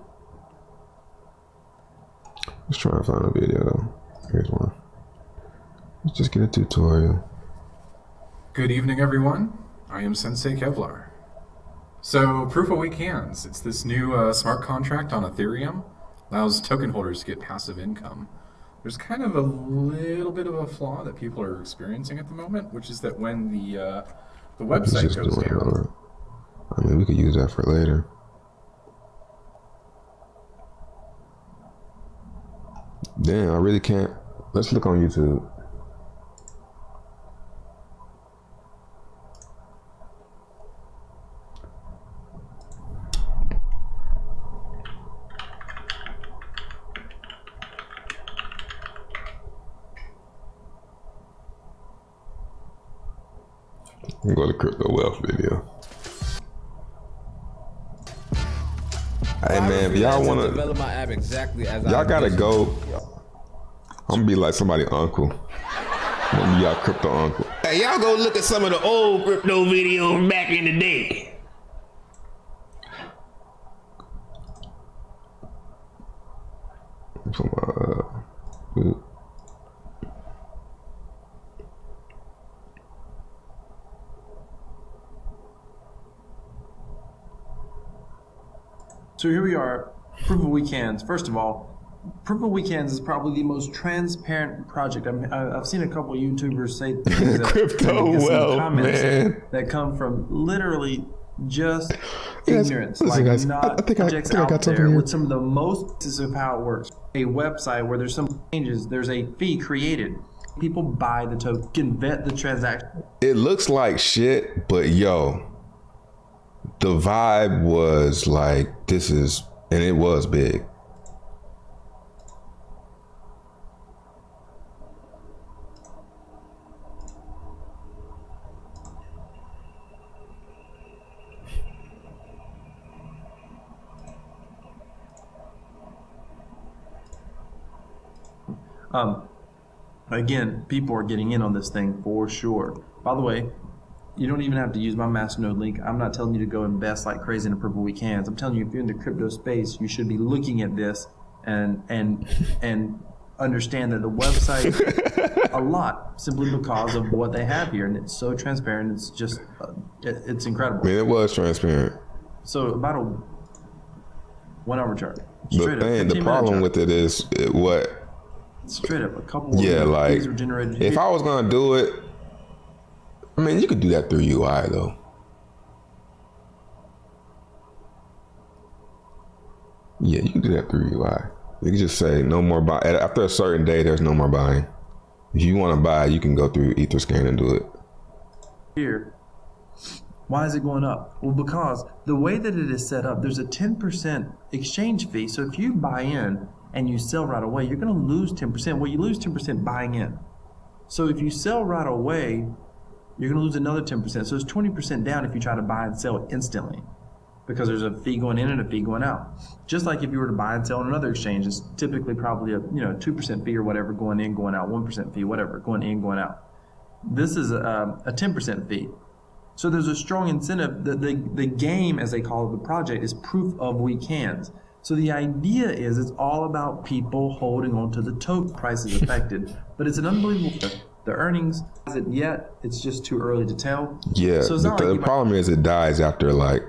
Let's try and find a video though. Here's one. Let's just get a tutorial. Good evening, everyone. I am Sensei Kevlar. So, Proof of Weak Hands. It's this new smart contract on Ethereum. Allows token holders to get passive income. There's kind of a little bit of a flaw that people are experiencing at the moment, which is that when the website goes down... I mean, we could use that for later. Damn, I really can't. Let's look on YouTube. Go to Crypto Wealth video. Hey man, if y'all wanna develop my app exactly as y'all gotta go. I'm gonna be like somebody's uncle. I'm gonna be y'all crypto uncle. Hey, y'all go look at some of the old crypto videos back in the day. So here we are, Proof of Weak Hands. First of all, Proof of Weak Hands is probably the most transparent project. I've seen a couple of YouTubers say things that Crypto Wealth, man, that come from literally just ignorance. Listen, like guys, not I think projects I out got there here with some of the most pieces of how it works. A website where there's some changes, there's a fee created. People buy the token, vet the transaction. It looks like shit, but yo, the vibe was like, this is, and it was big. Again, people are getting in on this thing for sure. By the way, you don't even have to use my masternode link. I'm not telling you to go invest like crazy in a proof of weekends. I'm telling you, if you're in the crypto space, you should be looking at this and understand that the website a lot simply because of what they have here, and it's so transparent. It's just it's incredible. Man, it was transparent. So about a 1 hour chart. The problem with it is straight up a couple yeah, of like things were generated if here. I was gonna do it, I mean, you could do that through UI though. Yeah, you can do that through UI. You can just say no more buy. After a certain day, there's no more buying. If you want to buy, you can go through Etherscan and do it. Here, why is it going up? Well, because the way that it is set up, there's a 10% exchange fee. So if you buy in and you sell right away, you're going to lose 10%. Well, you lose 10% buying in. So if you sell right away, you're going to lose another 10%. So it's 20% down if you try to buy and sell instantly, because there's a fee going in and a fee going out. Just like if you were to buy and sell on another exchange, it's typically probably a 2% fee or whatever going in, going out, 1% fee, whatever, going in, going out. This is a 10% fee. So there's a strong incentive. The game, as they call it, the project, is proof of weak hands. So the idea is it's all about people holding on to the token. Price is affected, but it's an unbelievable. The earnings, is it yet? It's just too early to tell. Yeah, So it's not the like you problem is it dies after like,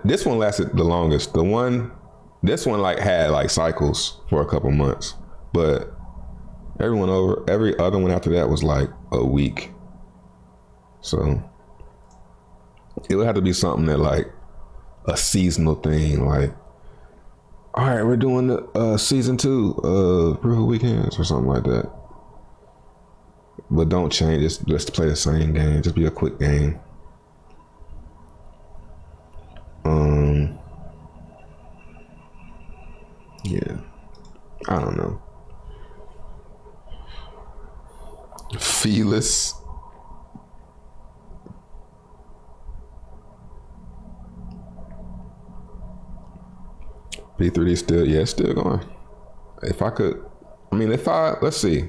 this one lasted the longest. This one like had like cycles for a couple months, but every other one after that was like a week. So it would have to be something that like a seasonal thing, like, all right, we're doing the season 2 of Proof of Weekends or something like that. But don't change. Just play the same game. Just be a quick game. Yeah, I don't know. Feeless. P3D still going. If I could, let's see.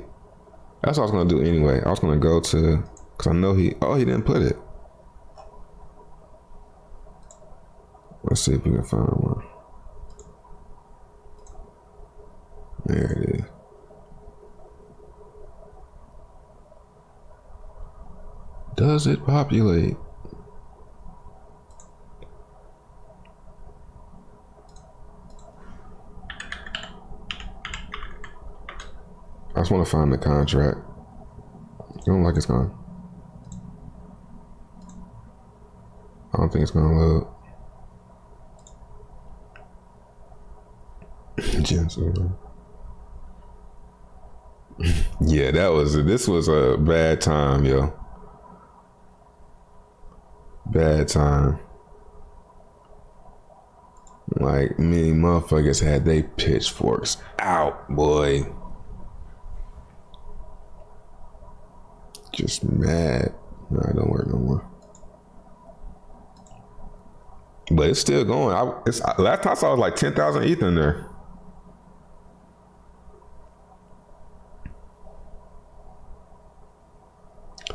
That's what I was gonna do anyway. I was gonna go to, cause I know he didn't put it. Let's see if we can find one. There it is. Does it populate? I just want to find the contract. I don't like it's gone. I don't think it's gonna load. Yeah, this was a bad time, yo. Bad time. Like, many motherfuckers had they pitchforks out, boy. Just mad. No, it don't work no more. But it's still going. Last time I saw it was like 10,000 ETH in there.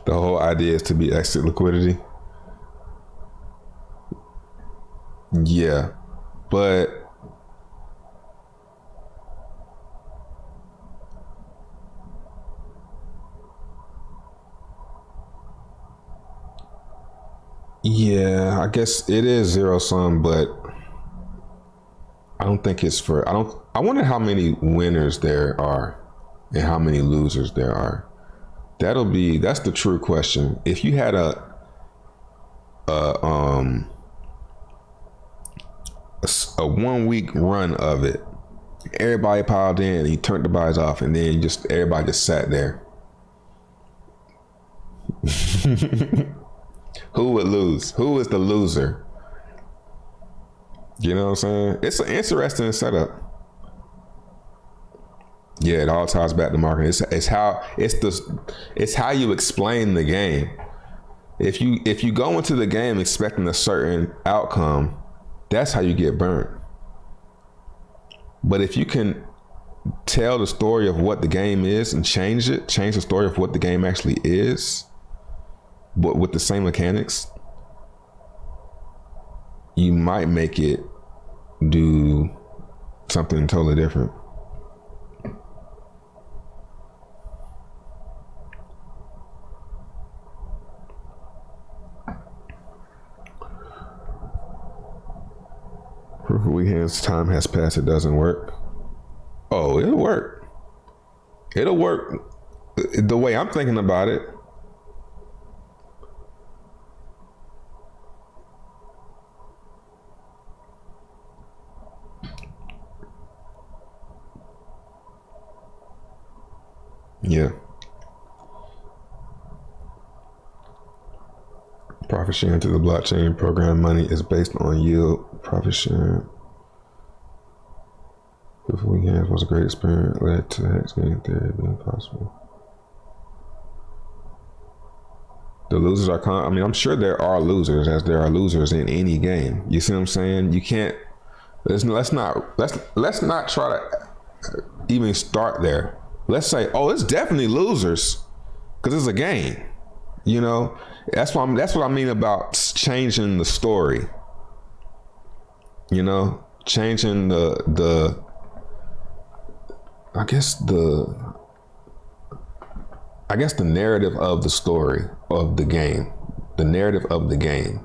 The whole idea is to be exit liquidity. Yeah, but yeah, I guess it is zero sum, but I don't think it's for, I wonder how many winners there are and how many losers there are. That's the true question. If you had a 1 week run of it, everybody piled in and you turned the buys off, and then everybody just sat there. Who would lose? Who is the loser? You know what I'm saying? It's an interesting setup. Yeah, it all ties back to marketing. It's how you explain the game. If you go into the game expecting a certain outcome, that's how you get burnt. But if you can tell the story of what the game is and change the story of what the game actually is, but with the same mechanics, you might make it do something totally different. Proof of weekends, time has passed, it doesn't work. Oh, it'll work. It'll work the way I'm thinking about it. Yeah. Profit sharing to the blockchain program money is based on yield. Profit sharing. Proof of weekends was a great experience, led to hex game theory being possible. The losers are I mean, I'm sure there are losers, as there are losers in any game. You see what I'm saying? You can't. Let's not try to even start there. Let's say, oh, it's definitely losers, because it's a game. You know, that's what I mean about changing the story. You know, changing the I guess the narrative of the story of the game. The narrative of the game.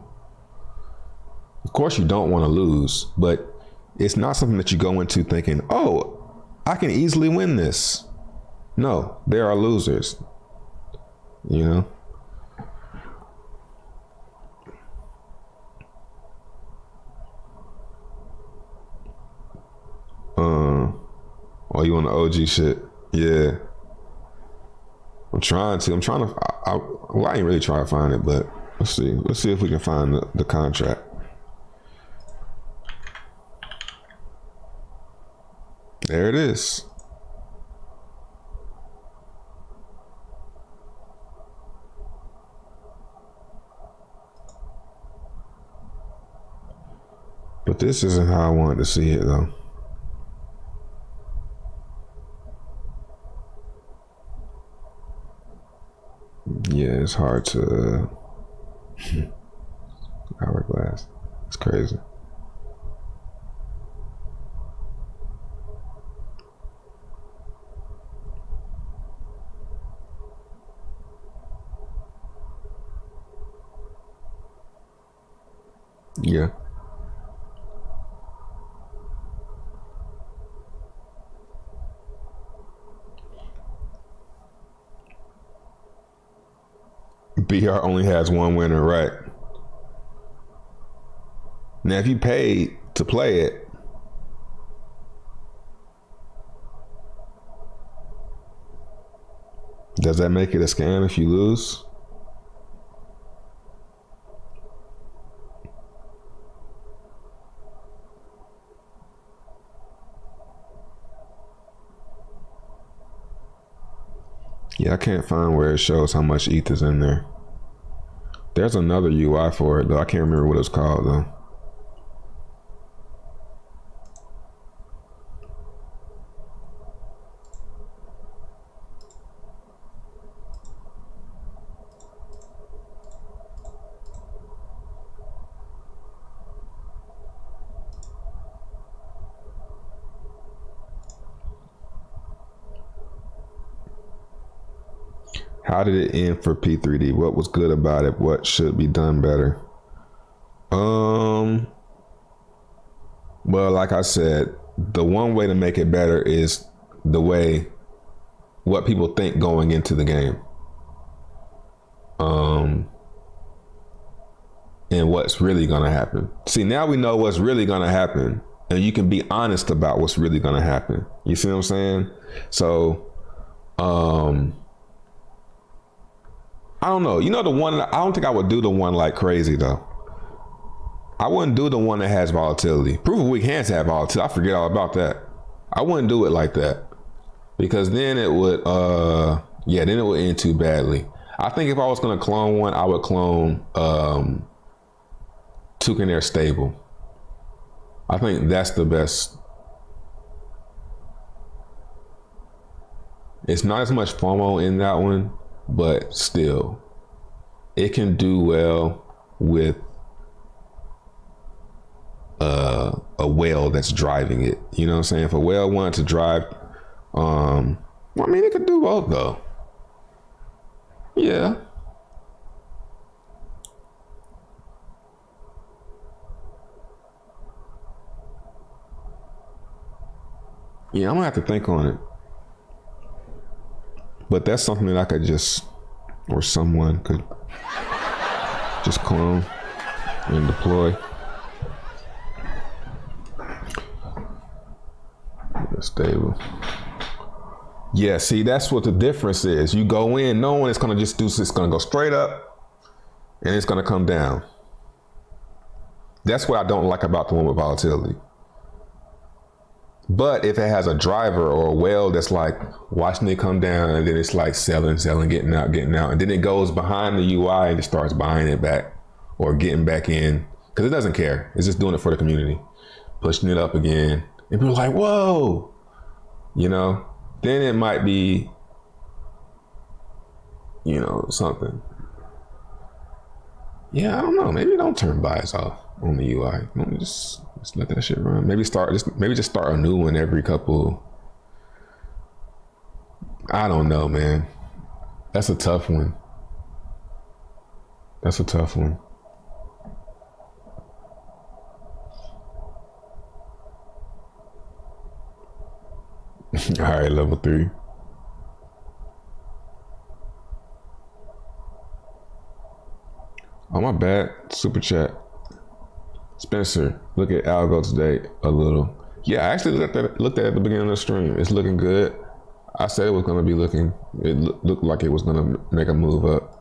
Of course, you don't want to lose, but it's not something that you go into thinking, oh, I can easily win this. No, there are losers. You know? Oh, you on the OG shit? Yeah. I'm trying to. I ain't really trying to find it, but let's see. Let's see if we can find the contract. There it is. But this isn't how I wanted to see it, though. Yeah, it's hard to hourglass. It's crazy. Yeah. BR only has one winner, right? Now, if you paid to play it, does that make it a scam if you lose? Yeah, I can't find where it shows how much ETH is in there. There's another UI for it, though. I can't remember what it's called, though. How did it end for P3D? What was good about it? What should be done better? Well, like I said, the one way to make it better is the way what people think going into the game. And what's really gonna happen. See, now we know what's really gonna happen, and you can be honest about what's really gonna happen. You see what I'm saying? So, I don't know. You know, the one, I don't think I would do the one like crazy, though. I wouldn't do the one that has volatility. Proof of weak hands have volatility. I forget all about that. I wouldn't do it like that, because then it would, then it would end too badly. I think if I was going to clone one, I would clone Toucan Air Stable. I think that's the best. It's not as much FOMO in that one, but still, it can do well with a whale that's driving it. You know what I'm saying? If a whale wanted to drive, I mean, it could do both though. Yeah. Yeah, I'm gonna have to think on it. But that's something that I could just, or someone could just clone and deploy. Stable. Yeah, see, that's what the difference is. You go in knowing it's gonna just do, it's gonna go straight up and it's gonna come down. That's what I don't like about the one with volatility. But if it has a driver or a whale that's like watching it come down and then it's like selling, getting out, and then it goes behind the UI and it starts buying it back or getting back in, because it doesn't care. It's just doing it for the community, pushing it up again. And people are like, whoa, you know, then it might be, you know, something. Yeah, I don't know. Maybe don't turn bias off on the UI. Just let that shit run. Maybe just start a new one every couple. I don't know, man. That's a tough one. That's a tough one. All right, level 3. Oh, my bad. Super chat. Spencer, look at algo today a little. Yeah, I actually looked at it at the beginning of the stream. It's looking good. I said it was going to be looking, it looked like it was going to make a move up.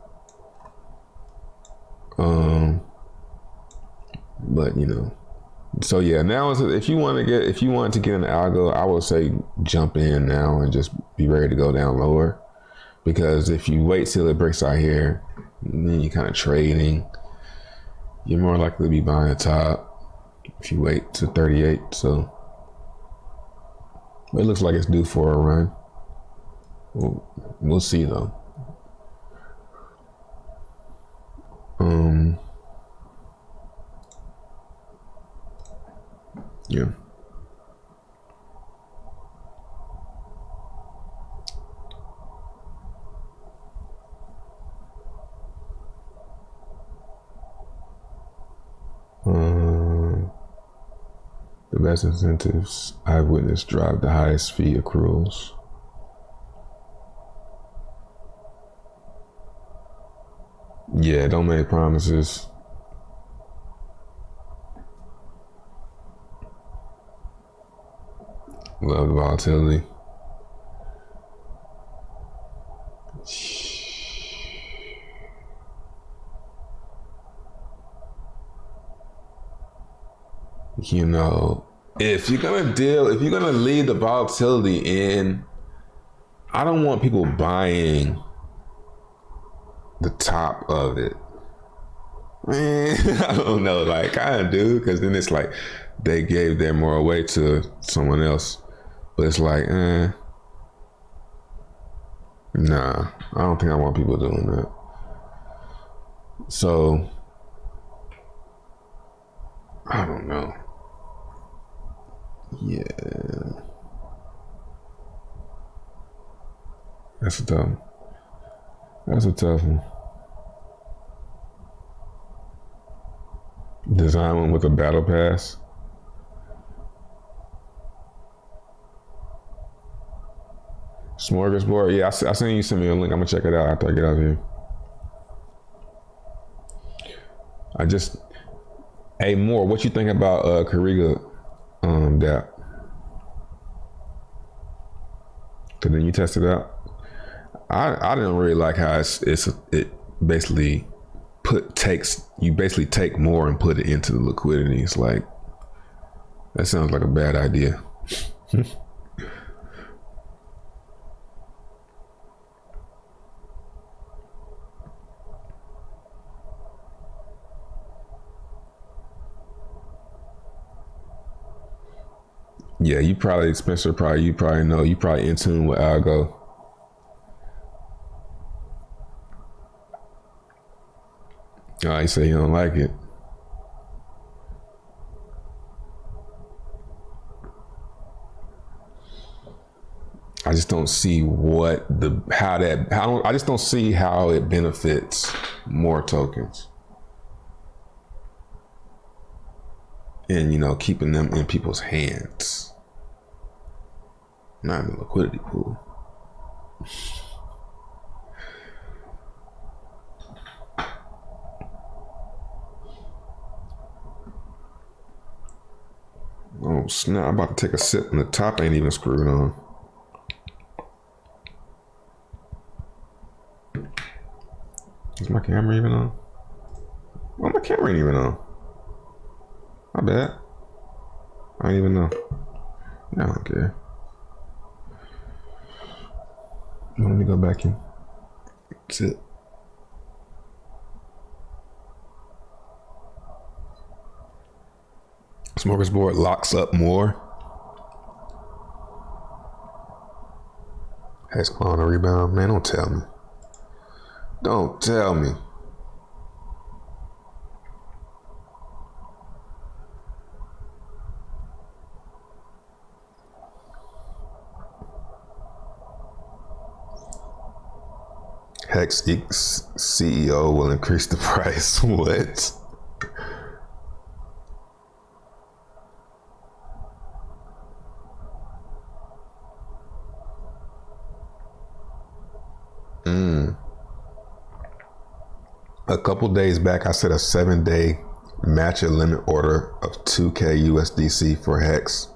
But you know, so yeah, now if you want to get in the algo, I would say jump in now and just be ready to go down lower. Because if you wait till it breaks out here, then you're kind of trading. You're more likely to be buying the top if you wait to 38. So it looks like it's due for a run. We'll see though. Yeah. The best incentives I've witnessed drive the highest fee accruals. Yeah, don't make promises. Love the volatility. You know, if you're gonna leave the volatility in, I don't want people buying the top of it. Man, I don't know, like kind of do, because then it's like they gave their more away to someone else. But it's like, nah, I don't think I want people doing that. So, I don't know. Yeah. That's a tough one. Design one with a battle pass. Smorgasbord. Yeah, I seen you send me a link. I'm gonna check it out after I get out of here. Hey, Moore, what you think about Kariga DApp? Cause then you test it out. I didn't really like how it basically you basically take more and put it into the liquidity. It's like, that sounds like a bad idea. Yeah, Spencer, you probably know, you probably in tune with algo. Oh, he said he don't like it. I just don't see I just don't see how it benefits more tokens. And, you know, keeping them in people's hands. Not in the liquidity pool. Oh snap, I'm about to take a sip and the top ain't even screwed on. Is my camera even on? Oh, my camera ain't even on. My bad. I don't even know. I don't care. Let me go back in. That's it. Smorgasbord locks up more. Hex on a rebound. Man, don't tell me. Don't tell me. Hex CEO will increase the price. What? A couple days back, I set a 7-day matcha limit order of 2K USDC for Hex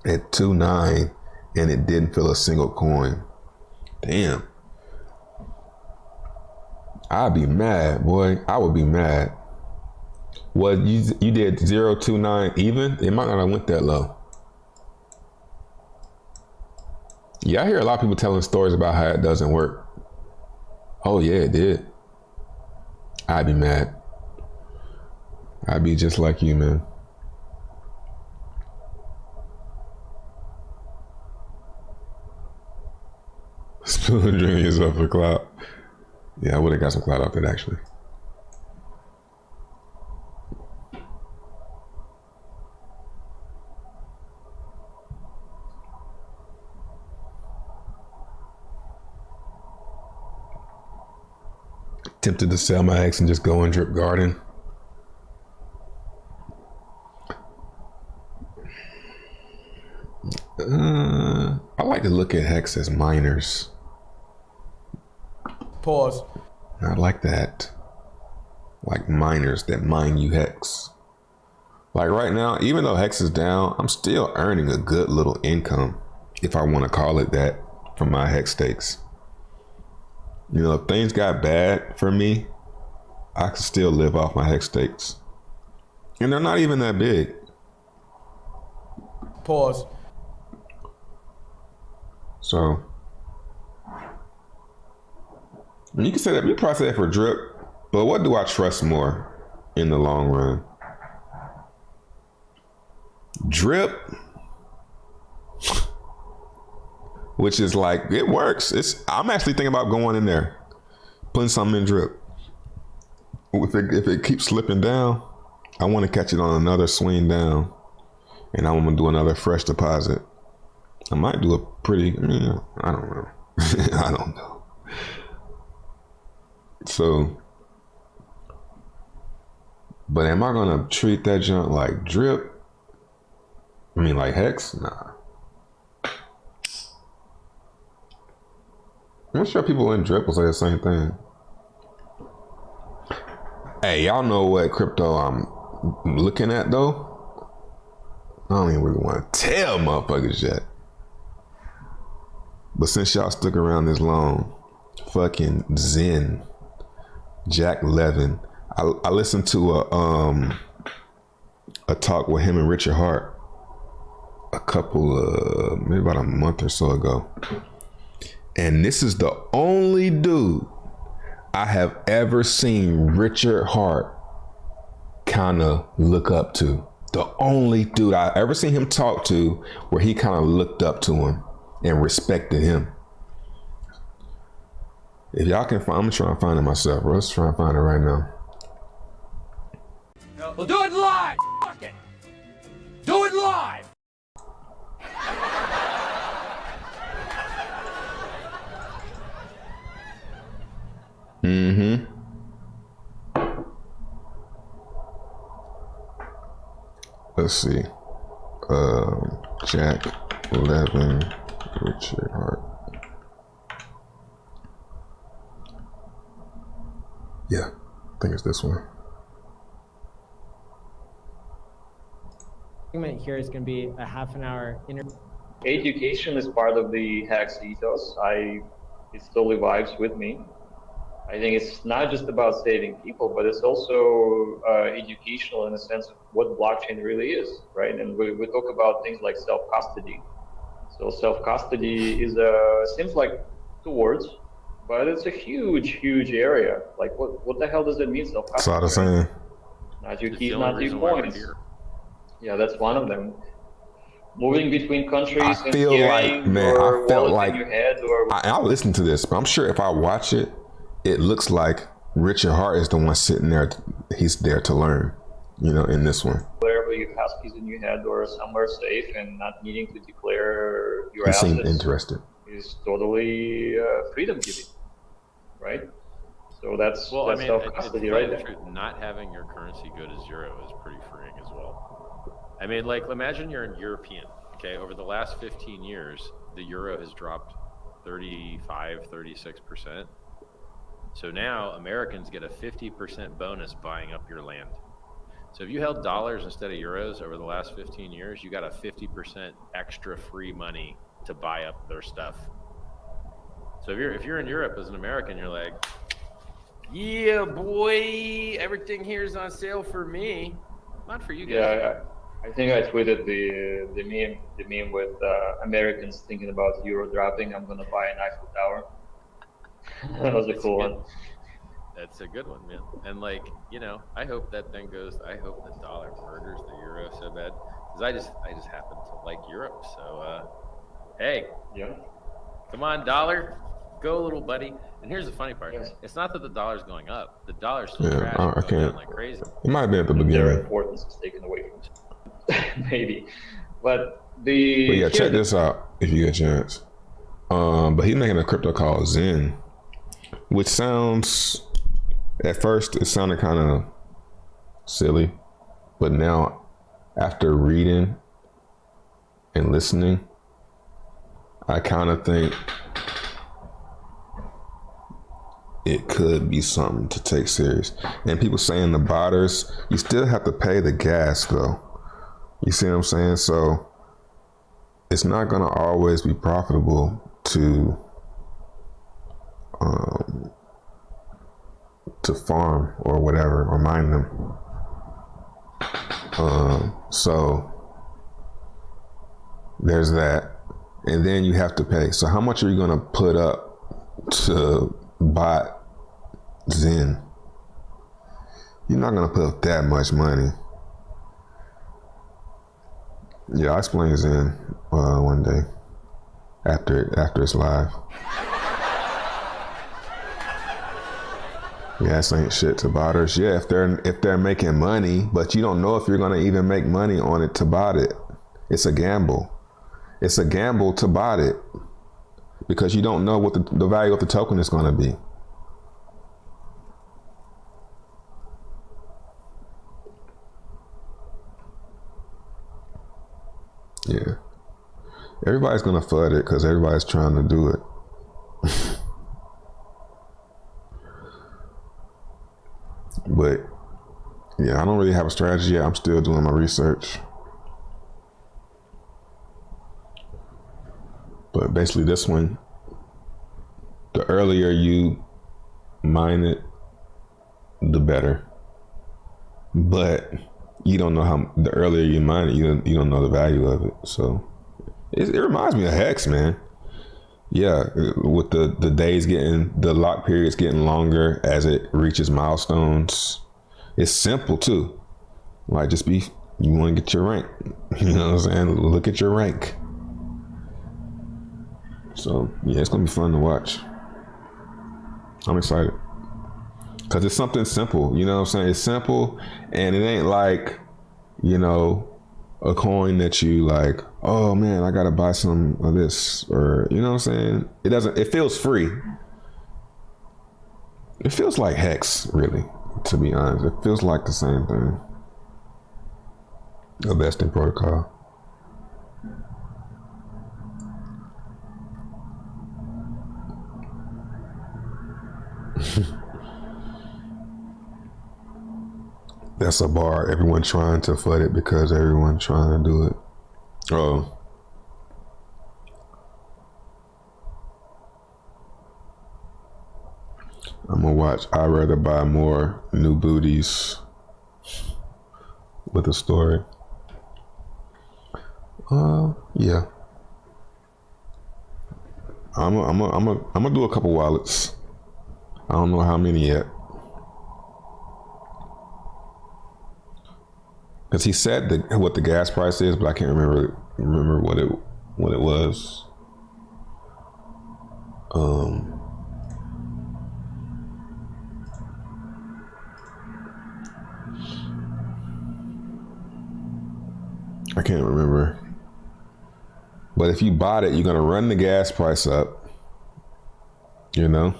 at 2.9, and it didn't fill a single coin. Damn. I'd be mad, boy. I would be mad. What you did 0.29 even? It might not have went that low. Yeah, I hear a lot of people telling stories about how it doesn't work. Oh yeah, it did. I'd be mad. I'd be just like you, man. Spoon dreaming yourself for clout. Yeah, I would have got some clout off that actually. Tempted to sell my ex and just go in Drip Garden. I like to look at Hex as miners. Pause. Not like that. Like miners that mine you Hex. Like right now, even though Hex is down, I'm still earning a good little income, if I want to call it that, from my Hex stakes. You know, if things got bad for me, I could still live off my Hex stakes. And they're not even that big. Pause. So, you can say that, you probably say that for Drip, but what do I trust more in the long run? Drip, which is like, it works. I'm actually thinking about going in there, putting something in Drip. If it keeps slipping down, I want to catch it on another swing down, and I'm gonna do another fresh deposit. I might do a pretty, I don't know. I don't know. So, but am I gonna treat that junk like Drip? I mean, like Hex? Nah. I'm sure people in Drip will say the same thing. Hey, y'all know what crypto I'm looking at though? I don't even really want to tell motherfuckers yet. But since y'all stuck around this long, fucking Zen, Jack Levin. I listened to a talk with him and Richard Hart maybe about a month or so ago. And this is the only dude I have ever seen Richard Hart kind of look up to. The only dude I ever seen him talk to where he kind of looked up to him and respected him. If y'all can find, I'm trying to find it myself, bro. Let's try and find it right now. We'll do it live. Fuck it. Do it live. Mm-hmm. Let's see. Jack 11, Richard Hart. Yeah, I think it's this one. Segment here is going to be a half-an-hour interview. Education is part of the Hex ethos. It totally vibes with me. I think it's not just about saving people, but it's also educational in the sense of what blockchain really is, right? And we talk about things like self-custody. So self-custody is seems like 2 words, but it's a huge, huge area. Like what the hell does it mean, self-custody? That's all the same. Not your keys, not your coins. Yeah, that's one of them. Moving between countries I feel like, man, I felt like, in your head or I'll listen to this, but I'm sure if I watch it, it looks like Richard Hart is the one sitting there. He's there to learn, you know, in this one. wherever your passkeys in your head or somewhere safe and not needing to declare your He assets seemed interested. is totally freedom giving, right? So that's self-custody right there. Not having your currency go to zero is pretty freeing as well. I mean, like, imagine you're an European, okay? Over the last 15 years, the euro has dropped 35, 36%. So now Americans get a 50% bonus buying up your land. So if you held dollars instead of euros over the last 15 years, you got a 50% extra free money to buy up their stuff. So if you're in Europe as an American, you're like, yeah, boy, everything here is on sale for me. Not for you guys. Yeah, I think I tweeted the meme with Americans thinking about euro dropping. I'm gonna buy an Eiffel Tower. That was a cool one. That's a good one, man. And like, you know, I hope that thing goes. I hope the dollar murders the euro so bad, because I just happen to like Europe. So, hey, Yeah. come on, dollar, go, little buddy. And here's the funny part: Yes. it's not that the dollar's going up; the dollar's still Yeah, crashing, I going can't. down like crazy. It might have been at the Their beginning. importance is taken away from them. Maybe, but But yeah, check this out if you get a chance. But he's making a crypto called Zen, which sounds, at first it sounded kind of silly, but now after reading and listening, I kind of think it could be something to take serious. And people saying the botters, you still have to pay the gas though. You see what I'm saying? So it's not gonna always be profitable to farm or whatever, or mine them. So there's that, and then you have to pay. So how much are you gonna put up to buy Zen? You're not gonna put up that much money. Yeah, I'll explain Zen one day after it's live. Yeah, this ain't shit to botters. Yeah, if they're making money, but you don't know if you're gonna even make money on it to bot it. It's a gamble. It's a gamble to bot it because you don't know what the value of the token is gonna be. Yeah. Everybody's gonna flood it because everybody's trying to do it. But yeah, I don't really have a strategy yet. I'm still doing my research. But basically this one, the earlier you mine it, the better. But you don't know how, the earlier you mine it, you don't know the value of it. So it reminds me of Hex, man. Yeah, with the days getting, the lock periods getting longer as it reaches milestones. It's simple too. Like, just you want to get your rank. You know what I'm saying? Look at your rank. So yeah, it's gonna be fun to watch. I'm excited. Cause it's something simple, you know what I'm saying? It's simple, and it ain't like, you know, a coin that you like, oh man, I gotta buy some of this, or you know what I'm saying? It feels free. It feels like Hex, really, to be honest. It feels like the same thing. A vesting protocol. That's a bar. Everyone trying to flood it because everyone trying to do it. Oh. I'm gonna watch. I'd rather buy more new booties with a story. Yeah. I'm gonna do a couple wallets. I don't know how many yet. Cause he said what the gas price is, but I can't remember what it was. I can't remember. But if you bought it, you're gonna run the gas price up. You know?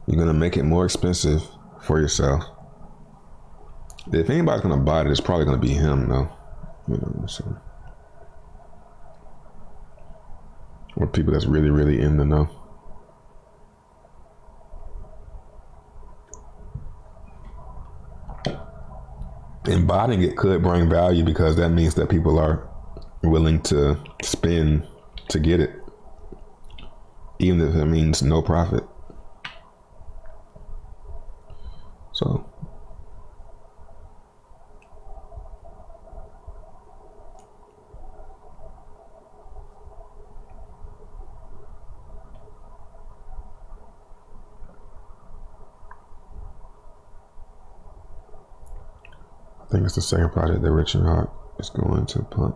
You're gonna make it more expensive for yourself. If anybody's gonna buy it, it's probably gonna be him, though. You know what I'm saying? Or people that's really, really in the know. And buying it could bring value because that means that people are willing to spend to get it, even if it means no profit. So. I think it's the second project that Rich and Hart is going to pump.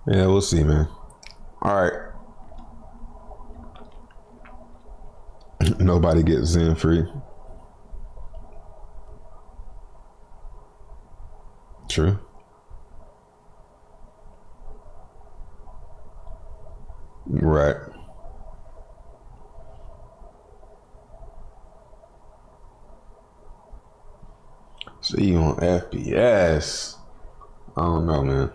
Yeah, we'll see, man. All right. Nobody gets Zen free. True. Right. See you on FPS. I don't know, man.